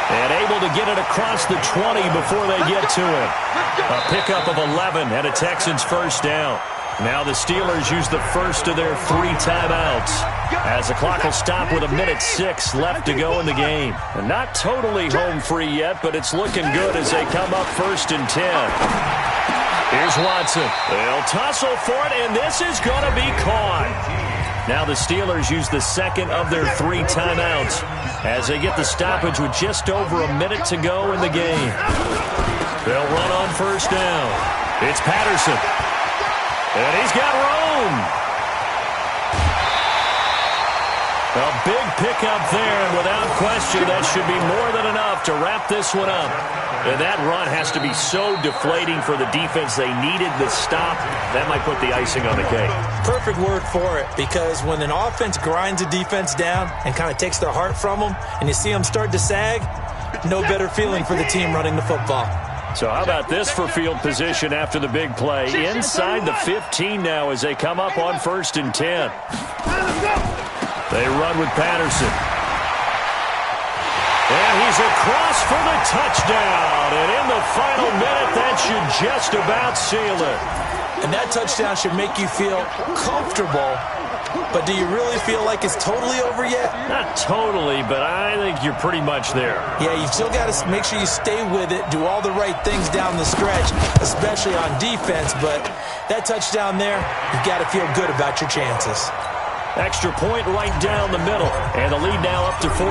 And able to get it across the 20 before they get to him. A pickup of 11 and a Texans first down. Now the Steelers use the first of their 3 timeouts, as the clock will stop with 1:06 left to go in the game. And not totally home free yet, but it's looking good as they come up 1st and 10. Here's Watson. They'll tussle for it, and this is going to be caught. Now the Steelers use the second of their 3 timeouts as they get the stoppage with just over a minute to go in the game. They'll run on first down. It's Patterson. And he's got room. A big pickup there, and without question, that should be more than enough to wrap this one up. And that run has to be so deflating for the defense. They needed the stop. That might put the icing on the cake.
Perfect word for it, because when an offense grinds a defense down and kind of takes their heart from them, and you see them start to sag, no better feeling for the team running the football.
So how about this for field position after the big play? Inside the 15 now as they come up on 1st and 10. They run with Patterson. And he's across for the touchdown. And in the final minute, that should just about seal it.
And that touchdown should make you feel comfortable. But do you really feel like it's totally over yet?
Not totally, but I think you're pretty much there.
Yeah, you still got to make sure you stay with it, do all the right things down the stretch, especially on defense. But that touchdown there, you've got to feel good about your chances.
Extra point right down the middle, and the lead now up to 14.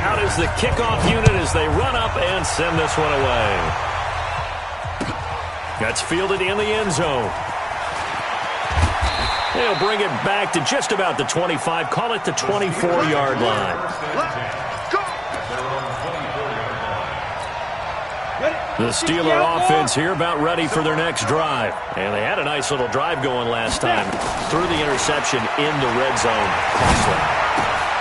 Out is the kickoff unit as they run up and send this one away. That's fielded in the end zone. They'll bring it back to just about the 25, call it the 24-yard line. The Steeler offense here about ready for their next drive. And they had a nice little drive going last time. Threw the interception in the red zone. Costly.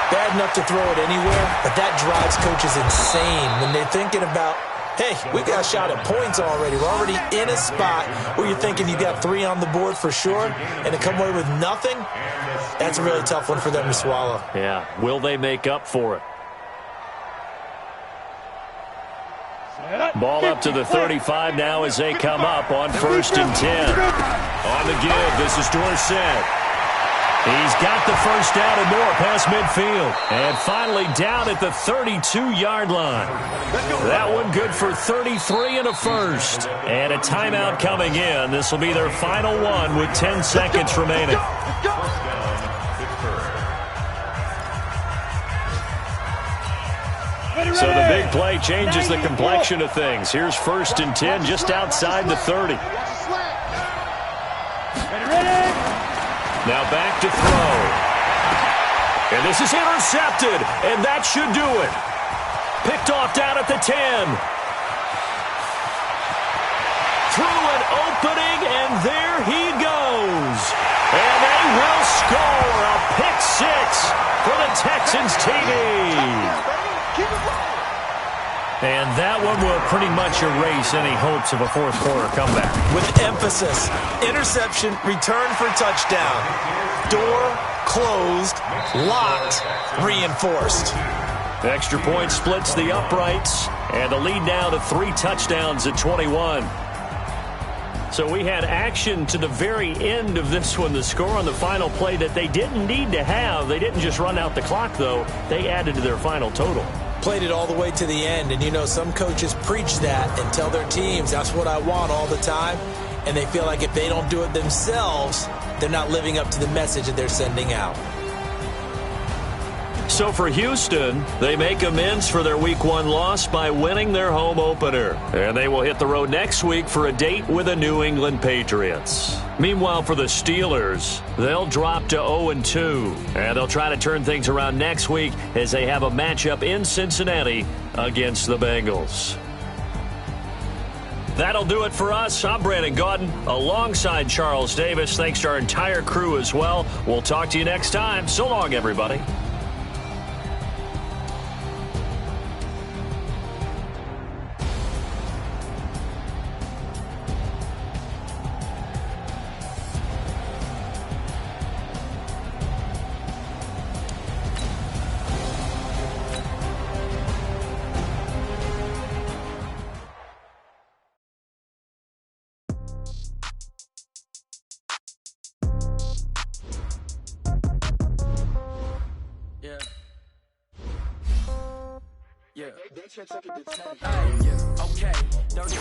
Bad enough to throw it anywhere, but that drives coaches insane when they're thinking about, hey, we got a shot at points already. We're already in a spot where you're thinking you got 3 on the board for sure, and to come away with nothing, that's a really tough one for them to swallow.
Yeah, will they make up for it? Ball up to the 35 now as they come up on 1st and 10. On the give, this is Dorsett. He's got the first down and more past midfield. And finally down at the 32-yard line. That one good for 33 and a first. And a timeout coming in. This will be their final one with 10 seconds remaining. So the big play changes the complexion of things. Here's 1st and 10 just outside the 30. Now back to throw. And this is intercepted, and that should do it. Picked off down at the 10. Through an opening, and there he goes. And they will score a pick 6 for the Texans TV. And that one will pretty much erase any hopes of a fourth-quarter comeback.
With emphasis, interception, return for touchdown. Door closed, locked, reinforced.
Extra point splits the uprights, and the lead now to 3 touchdowns at 21. So we had action to the very end of this one. The score on the final play that they didn't need to have. They didn't just run out the clock, though. They added to their final total.
Played it all the way to the end, and you know some coaches preach that and tell their teams that's what I want all the time, and they feel like if they don't do it themselves, they're not living up to the message that they're sending out.
So for Houston, they make amends for their Week 1 loss by winning their home opener. And they will hit the road next week for a date with the New England Patriots. Meanwhile, for the Steelers, they'll drop to 0-2. And they'll try to turn things around next week as they have a matchup in Cincinnati against the Bengals. That'll do it for us. I'm Brandon Gaudin alongside Charles Davis. Thanks to our entire crew as well. We'll talk to you next time. So long, everybody.
Okay, 30,000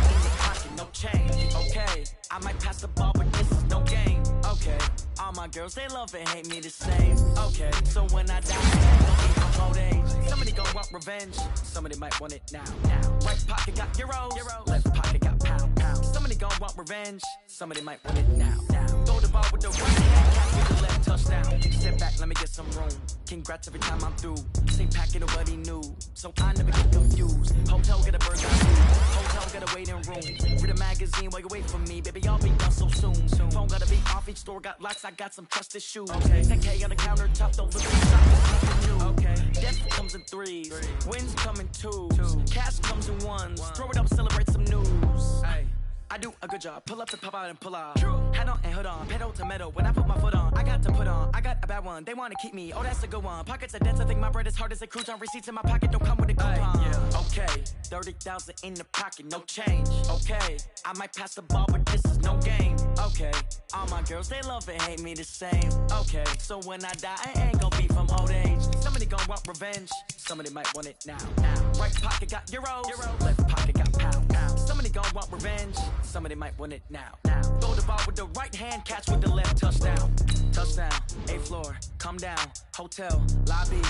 in your pocket, no change. Okay, I might pass the ball, but this is no game. Okay, all my girls, they love and hate me the same. Okay, so when I die, don't be my old age. Somebody gon' want revenge, somebody might want it now. Right pocket got euros, left pocket got pound. Somebody gon' want revenge, somebody might want it now. Throw the ball with the right hand, catch with the left touchdown. Step back, let me get some room. Congrats every time I'm through. Same packet, nobody knew, so I never get confused. Hotel, get a burger, hotel, get a waiting room. Read a magazine while you wait for me, baby, I'll be done so soon. Phone gotta be off, each store got locks, I got some trusted shoes. Okay, 10K on the countertop, don't look too shocked. Okay, death comes in threes, wins come in twos, cash comes in ones. Throw it up, celebrate some news. Ay. I do a good job, pull up and pop out and pull out. Head on and hood on, pedal to metal. When I put my foot on, I got to put on. I got a bad one, they wanna keep me. Oh, that's a good one. Pockets are dense, I think my bread is hard as a crouton. Receipts in my pocket don't come with a coupon. Okay, 30,000 in the pocket, no change. Okay, I might pass the ball, but this is no game. Okay, all my girls, they love and hate me the same. Okay, so when I die, I ain't gon' be from old age. Somebody gon' want revenge, somebody might want it now. Right pocket got euros, left pocket got pound. Somebody gon' want revenge, somebody might want it now. Throw the ball with the right hand, catch with the left touchdown. Touchdown, 8th floor, come down, hotel, lobby.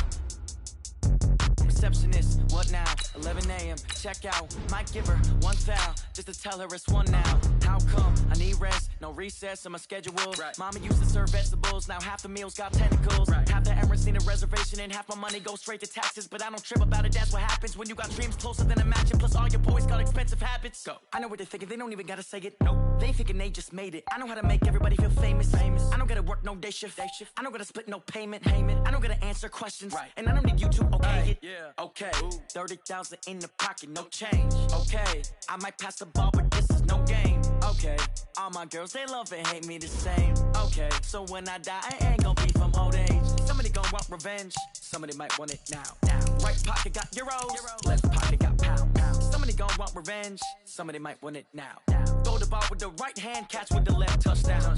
Receptionist, what now? 11 a.m. Check out. Might give her one foul just to tell her it's one now. How come? I need rest, no recess in my schedule. Right. Mama used to serve vegetables, now half the meals got tentacles. Right. Half the Emirates need a reservation and half my money goes straight to taxes. But I don't trip about it, that's what happens when you got dreams closer than a match. Plus all your boys got expensive habits. Go. I know what they're thinking, they don't even gotta say it. Nope. They thinking they just made it. I know how to make everybody feel famous. I don't gotta work no day shift. I don't gotta split no payment. I don't gotta answer questions. Right. And I don't need you to okay it. Yeah. Okay, 30,000 in the pocket, no change. Okay, I might pass the ball, but this is no game. Okay, all my girls, they love and hate me the same. Okay, so when I die, I ain't gon' be from old age. Somebody gon' want revenge, somebody might want it now. Right pocket got euros, left pocket got pound. Somebody gon' want revenge, somebody might want it now. Throw the ball with the right hand, catch with the left touchdown.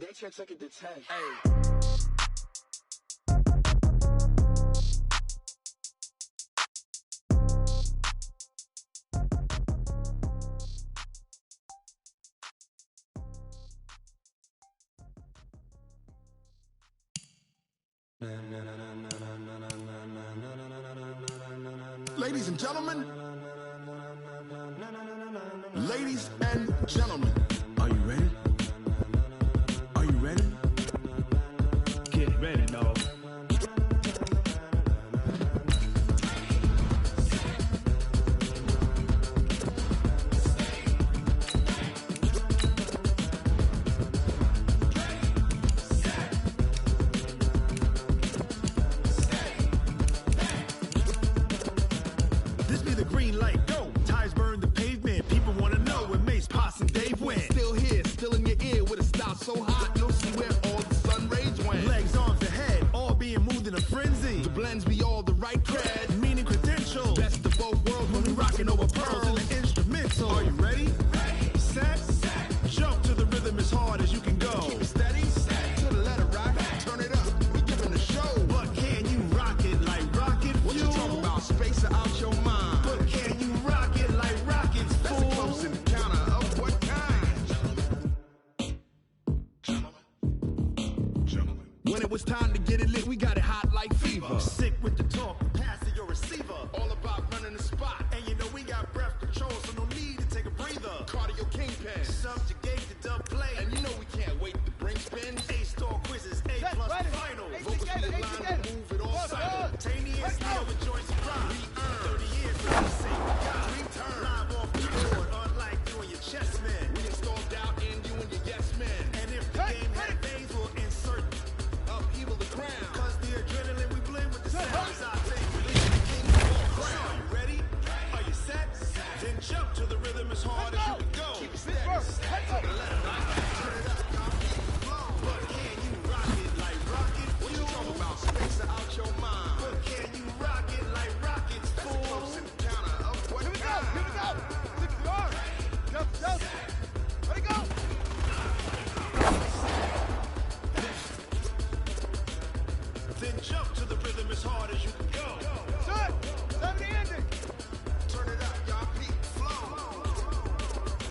They check it to 10.
Hey.
Ladies and gentlemen, ladies and gentlemen, are you ready? Are you ready? Get ready, dog. This be the green light, go. Tires burn the pavement. People wanna know where Mace, Potts, and Dave went. Still here, still in your ear with a style so hot, you'll see where all the sun rays went. Legs, arms, the head, all being moved in a frenzy. The blends be all the right cred, meaning credentials. Best of both worlds when we rocking over pearls in the instrumental. Are you ready? Ready. Set. Jump to the rhythm as hard as you can go. Keep it steady. To the letter right. Turn it up. We giving the show. But can you rock it like rocket fuel? What you talking about? Space out your mind. But can you rock it like rockets, fool? That's a close encounter of what kind? Gentlemen. When it was time to get it lit, we got it hot fever. Sick with the talk, pass to your receiver. All about running the spot. And you know we got breath control, so no need to take a breather. Cardio kingpin, subjugate the dub play. And you know we can't wait to bring spin. A-star quizzes, A+ final. Vocals be aligned, move it all simultaneous. Never joy surprise. We earn 30 years of this same God. We turn live off the board, unlike you and your chess men. We installed doubt in you and your yes men. And if the game had veins, we'll insert upheaval the crown. Cause the adrenaline we blend with the sounds I take. Release the king of all crown. Are you ready? Are you set? Then jump to the rhythm as hard as you can go. Keep it steady. To the left. Turn it up, y'all. But can you rock it like rocket? What you talking about? Space out your mind. But can you rock it like rockets? Fool. That's a close encounter of what kind?
Here we go. 60 yards. Jump. Ready, go.
Then jump to the rhythm as hard as you can go.
Set. 70 ending.
Turn it up, y'all. Peak flow.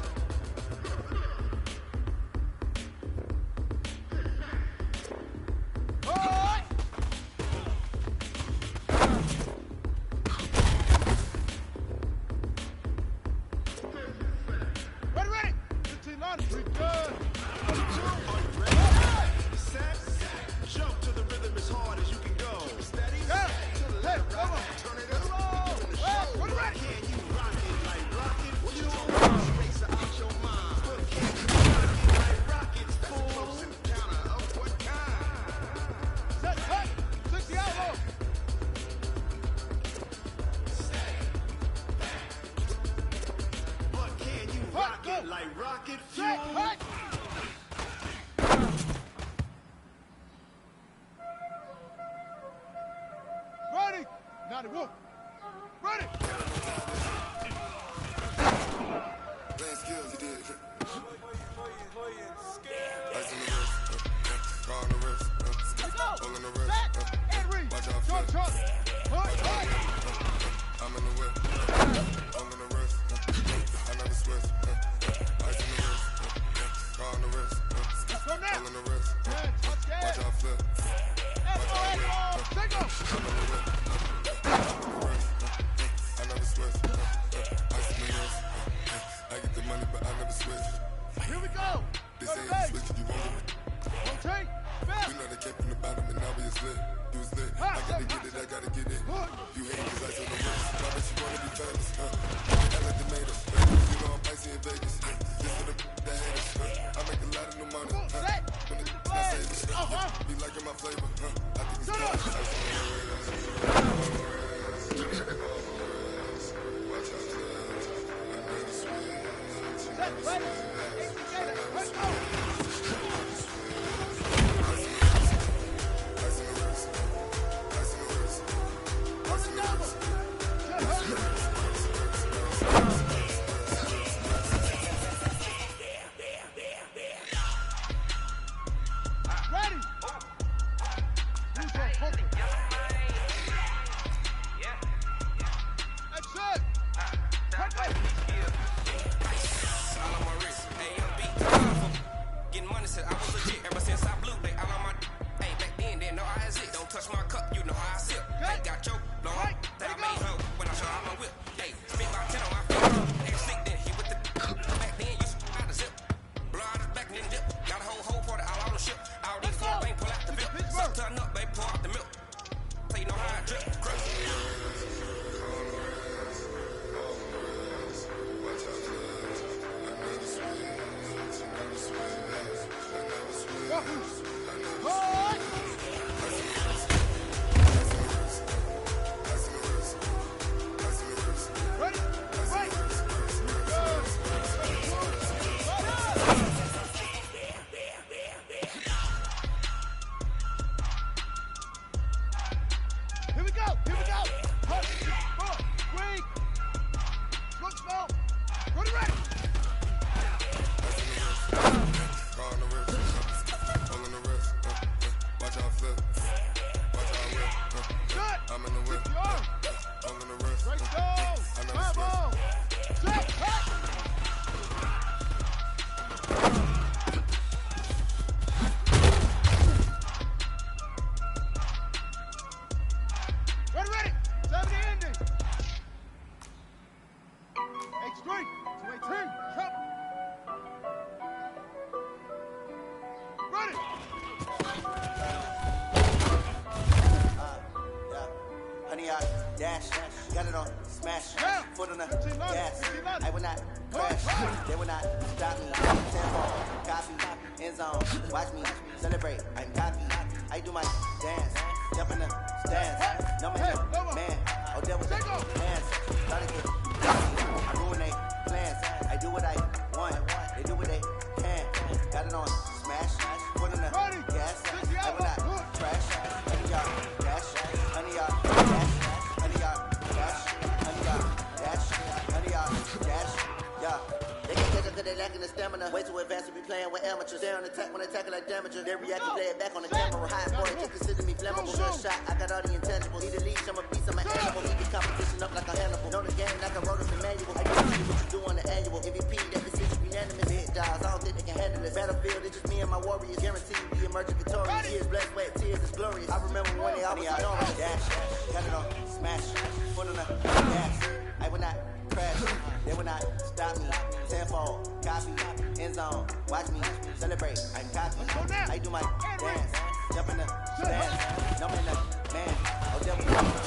Alright. Ready. 15 line. We good.
Set. Jump to the rhythm as hard as you can go. Steady.
Yeah.
To the
Hey,
left,
come on.
right. Turn it up. Giving the show.
What ready?
Can you rock it like rocket? What you talking about? Space out your mind. But can you rock it like rockets? That's a close encounter of what kind?
Set. 60 outlaw.
But can you rock it like rocket fuel?
Set. Ready. 91. Ready.
Playing skills, he did. Ice in the wrist, car on the wrist,
Let's go.
all in the wrist.
Set. And read.
Watch out,
Jump.
flip.
Hook.
I'm in the whip, all in the wrist. I never switch. Ice in the wrist, car on the wrist,
Let's go now.
all in the wrist.
Touch
Watch
that.
out, flip.
Take off.
I'm in the whip, I never switch. Ice in the wrist. I get the money, but I never switch.
Here we go.
This ain't a switch, you won't.
Rotate.
You
Back.
know they came from the bottom and now we is lit. You was lit. I gotta get it, I gotta get it. You hate cause ice on the wrist. Why bet you wanna be famous? I like the native. You know I'm icy in Vegas. This for the that haters. I make a lot of new money. When I say this, be liking my flavor. I think it's good. Ice on the wrist. Watch out, clubs. I never switch.
Set. Ready. Let's go. Ready. That's it.
All on my wrist, AMB, getting money said I was legit ever since I blew. They all on my, hey, back then didn't know I had it. Don't touch my cup, you know how I sip. I got choked, long, that I made hoe when I show out my whip. Hey, spit my 10 on my feet, and slick then he with the, back then you out the zip. Blow out his back and then dip, got a whole party all on the ship. All these four ain't pull out the bip, suck turn up, baby, pour out the milk. So you know how I drip, crush.
Here we go. Hush. Wait. Look, smell. Ready.
Car on the wrist, all in the wrist. Watch out, flip. Watch out, whip.
Set.
I'm in the whip, all in the wrist.
Right go.
I never switch.
Bravo. Set.
the gas. I will not crash. They will not stop me. Tempo, copy, end zone. Watch me celebrate. I'm copy. I do my dance. Jump in the stands. No man, no man. Oh, devil, hands. Started to I ruin they plans. I do what I want. They do what they can. Got it on smash. Put in the gas. I will not crash. Honey y'all dash. Honey y'all dash. Honey y'all dash. Honey y'all dash. Honey y'all dash. Yeah. They can catch up cause they lacking the stamina. Way too advanced to be playing with amateurs. They on attack when they tackle like damager. They react to play it back on the camera. High boy, to consider me flammable. Good shot, I got all the intangibles. Need a leash, I'm a beast, I'm an animal. Need the competition up like a Hannibal. Know the game like I wrote up the manual. I can see what you do on the annual. MVP, that decision unanimous. Hit jobs, I don't think they can handle this. Battlefield, it's just me and my warriors. Guaranteed we emerging victorious. Years, blood, sweat, tears, it's glorious. I remember when they always on me. Dash, got it on smash. Put on the gas. I will not crash. They will not stop me. Tenfold, copy, end zone. Watch me celebrate. I'm copy. I do my dance. Jump in the stands. No man, man. Oh, devil, hands.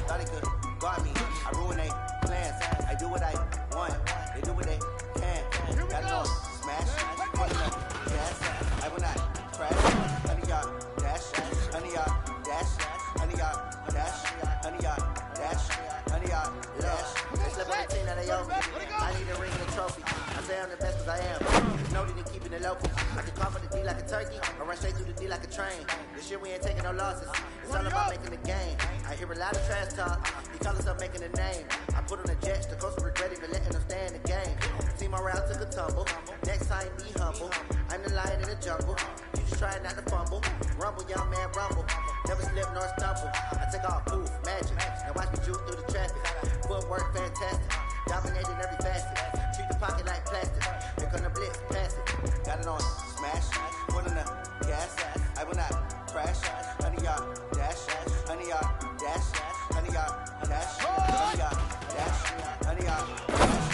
Thought they could guard me. I ruin they plans. I do what I want. They do what they can. Got it on smash. Put in the gas. I will not crash. Honey y'all dash. Honey y'all dash. Honey y'all dash. Honey y'all dash. Honey y'all dash. They slip on the team that they owe me. I need a ring and a trophy. I say I'm the best cause I am. There's no need in keeping it local. I can call for the D like a turkey or run straight through the D like a train. This year we ain't taking no losses. It's all about making the game. I hear a lot of trash talk. He call us up making a name. I put on the jets. The coach will regret even letting them stay in the game. Team around took a tumble. Next time be humble. I'm the lion in the jungle. You just try not to fumble. Rumble, young man, rumble. Never slip nor stumble. I take off poof, magic. Now watch me juke through the traffic. Footwork fantastic. Dominating every facet. Treat the pocket like plastic. Here come the blitz, pass it. Got it on smash. Put in the gas. I will not crash. Honey y'all dash. Honey y'all dash. Honey y'all dash. Honey y'all dash. Honey y'all dash.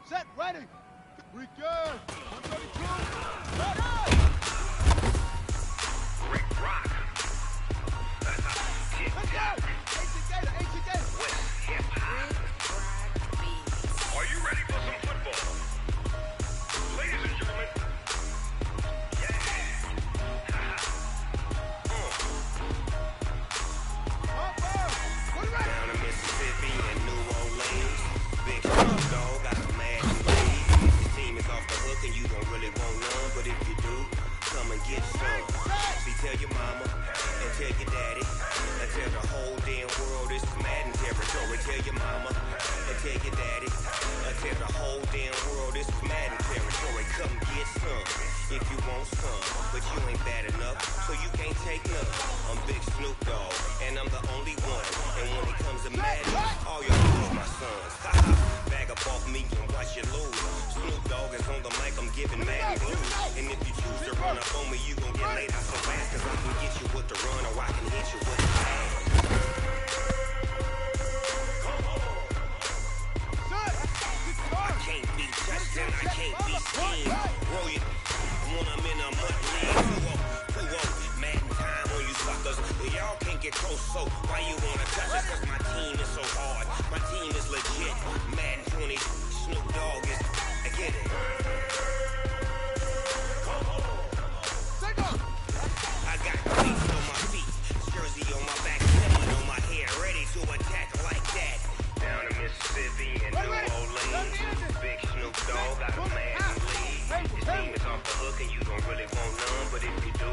Set, ready. We good. 132. Ready.
Rick Rock.
Let's go. ATK.
With hip hop. Are you ready for some football? Ladies and gentlemen. Yeah. Down in Mississippi and New Orleans. Big Snoop Dogg got a mad lead. His team is off the hook and you don't really want none. But if you do, come and get some. See, tell your mama and tell your daddy. And tell the whole damn world this is Madden territory. Tell your mama and tell your daddy. And tell the whole damn world this is Madden territory. Come get some if you want some. But you ain't bad enough, so you can't take none. I'm Big Snoop Dogg, and I'm the only one. And when it comes to Madden, all your hoes my sons. Bag up off me and watch you lose. Snoop Dogg is on the mic, I'm giving Madden blues. And if you choose to run up on me, you gon' get laid out so fast. Cause I can get you with the run or I can hit you with the pass. I can't be touched and I can't be seen. Roll you when I'm in a mud league. Madden time on you suckers. Y'all can't get close, so why you wanna touch us? Cause my team is so hard. My team is legit. Madden 20, Snoop Dogg is. I get it. I got cleats on my feet, jersey on my back, helmet on my head, ready to attack like that. Down in Mississippi and New Orleans, Big Snoop Dogg got a Madden lead. His team is off the hook and you don't really want none, but if you do,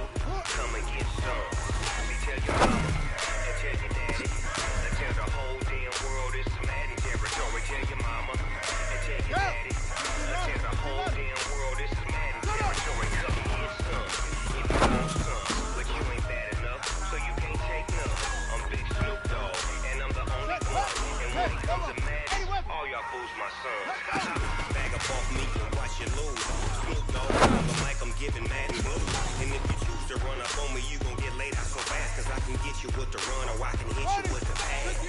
come and get some. See, tell your mama and tell your daddy, and tell the whole damn world this is Madden territory. Tell your mama and tell your daddy, and tell the whole damn world this is Madden territory. Come and get some if you want some, but you ain't bad enough, so you can't take none. I'm Big Snoop Dogg, and I'm the only one. And when it comes to Madden, all y'all fools my sons. Bag up off me and watch you lose. Snoop Dogg on the mic, I'm giving Madden blues. And if you choose to run up on me, you gon' get laid out so fast. Cause I can get you with the run or I can hit you with the pass.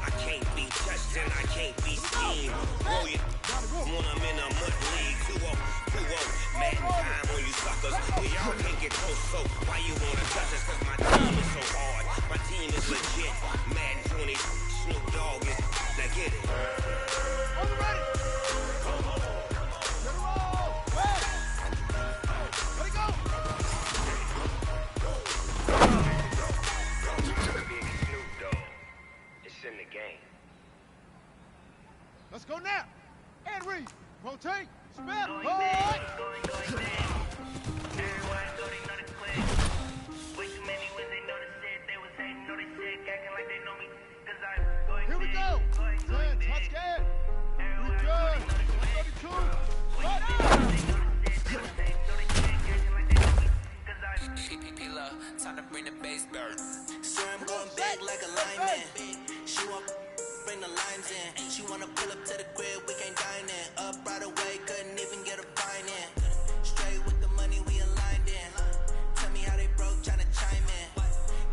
I can't be touched and I can't be schemed. Roll you want them in a mud league. 2-0, mad time on you suckers. We all can't get close, so why you wanna touch us? Cause my team is so hard. My team is legit. Madden 20, Snoop Dogg is. Now get it.
On the ready. Come on. Get it all. Hey. Let it go.
Big Snoop Dogg. It's in the game.
Let's go now. And read. Rotate. Spin.
Going
Hold.
big. Everyone thought they know the click. Way too many when they know the shit. They was hating, know they sick, acting like they know me. Cause I'm going
Here we
big.
go. 10, touchdown. We good. 32. Right
P-P-P-Love, time to bring the bass bird.
So I'm going big like a lineman. She want bring the lines in. She wanna pull up to the crib, we can't dine in. Up right away, couldn't even get a fine in. Straight with the money, we aligned in. Tell me how they broke, tryna chime in.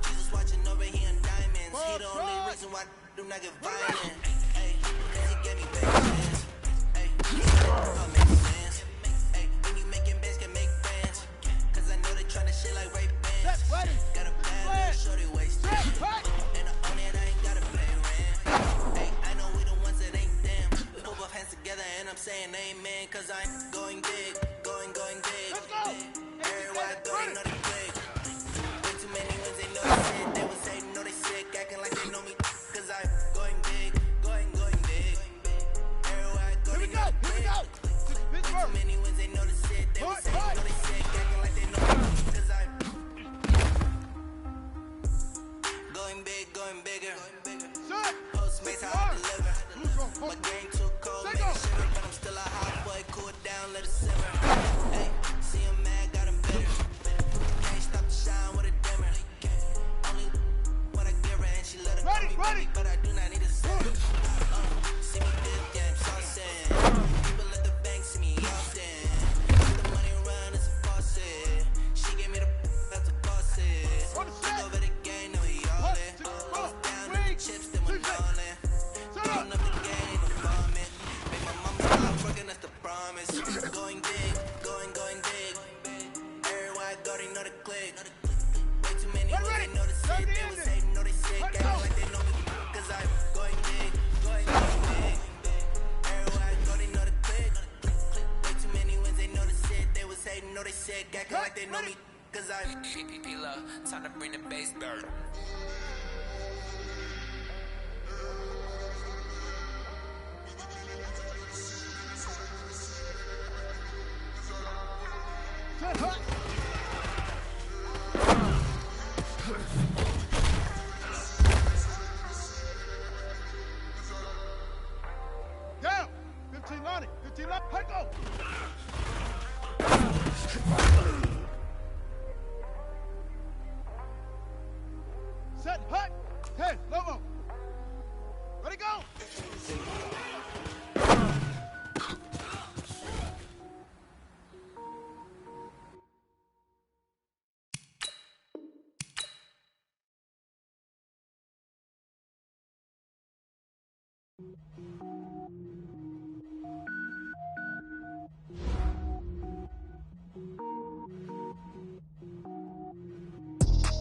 Jesus watching over here in diamonds. He the only reason why I do not get violent. Hey, he gave me big chance. Hey, I'll make sense. Hey, when you making bands, can make friends. Cause I know they tryna shit like Ray Bans. Got a bad little shorty waist. And I own it, I ain't gotta pay rent. Hey, I know we the ones that ain't them. We move our hands together and I'm saying amen. Cause I'm going big, going big. Everywhere I go, they know the click. Way too many ones, they know the shit. They was hating, know they sick, acting like they know me. Cause I'm going big, going big. Everywhere I go, they know the click. Way too many ones, they know the shit. They was hating, know they sick, acting like they know me. Cause I'm going bigger. Postmates, how I deliver. My game too cold, make it shiver, but I'm still a hot boy. Cool it down, let it simmer. Hey, see him mad, got him bitter. Can't stop the shine with a dimmer. Only what I give her, and she let it call me baby, but I do not need a center. See me dip, yeah, I'm saucing. People at the bank see me often. The money run, it's a faucet. She gave me the that's a faucet. Took over the game, now we all in. Down to the chips, then we're falling. Turn up the game, no vomit. Make my mama stop working, that's the promise. Going big, going big. Everywhere I go, they know the click. Way too many ones, they know the shit. They was hating, know they sick, acting like they know me. Cause I'm going big, going big. Everywhere I go, they know the click. Way too many ones, they know the shit. They was hating, know they sick, acting like they know me. Cause I'm
P-P-P-Love, time to bring the bass bird.
Down. 15 Lonnie. 15 left. Hey, go. Set. Hut. 10. Lobo. Ready, go.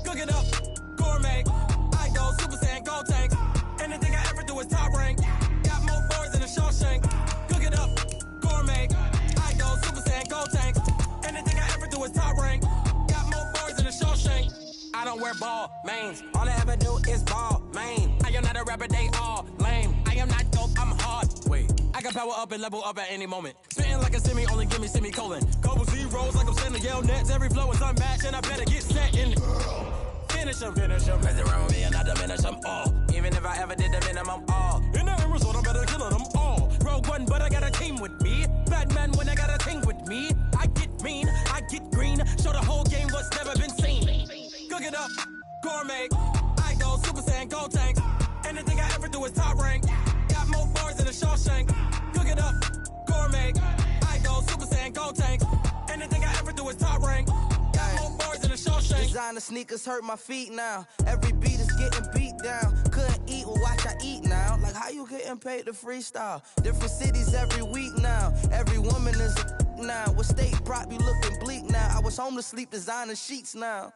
Cook it up, gourmet. I go Super Saiyan, gold tank. Anything I ever do is top rank. Got more boys than a Shawshank. Cook it up, gourmet. I go Super Saiyan, gold tank. Anything I ever do is top rank. Got more boys than a Shawshank. I don't wear ball mains. All I ever do is ball main. I am not a rapper, they all lame. I am not dope, I'm hard. Wait, I can power up and level up at any moment. Spitting like a semi, only give me semicolon. Couple zeros like I'm sending yell nets. Every flow is unmatched and I better get set in. Finish them. Mess around with me and I diminish them all. Even if I ever did the minimum all. In the end result, I better kill them all. Rogue One, but I got a team with me. Batman when I got a team with me. I get mean, I get green. Show the whole game what's never been seen. Cook it up, gourmet. I go Super Saiyan, gold tank. Anything I ever do is top rank. Got more bars than a Shawshank. Cook it up, gourmet. I go Super Saiyan, gold tank. Anything I ever do is top rank. Got more bars than a Shawshank.
Designer sneakers hurt my feet now. Every beat is
getting beat down. Couldn't eat, well, watch I eat now. Like, how you getting paid to freestyle? Different cities every week now. Every woman is a now. With state prop, you looking bleak now. I was home to sleep, designer sheets now.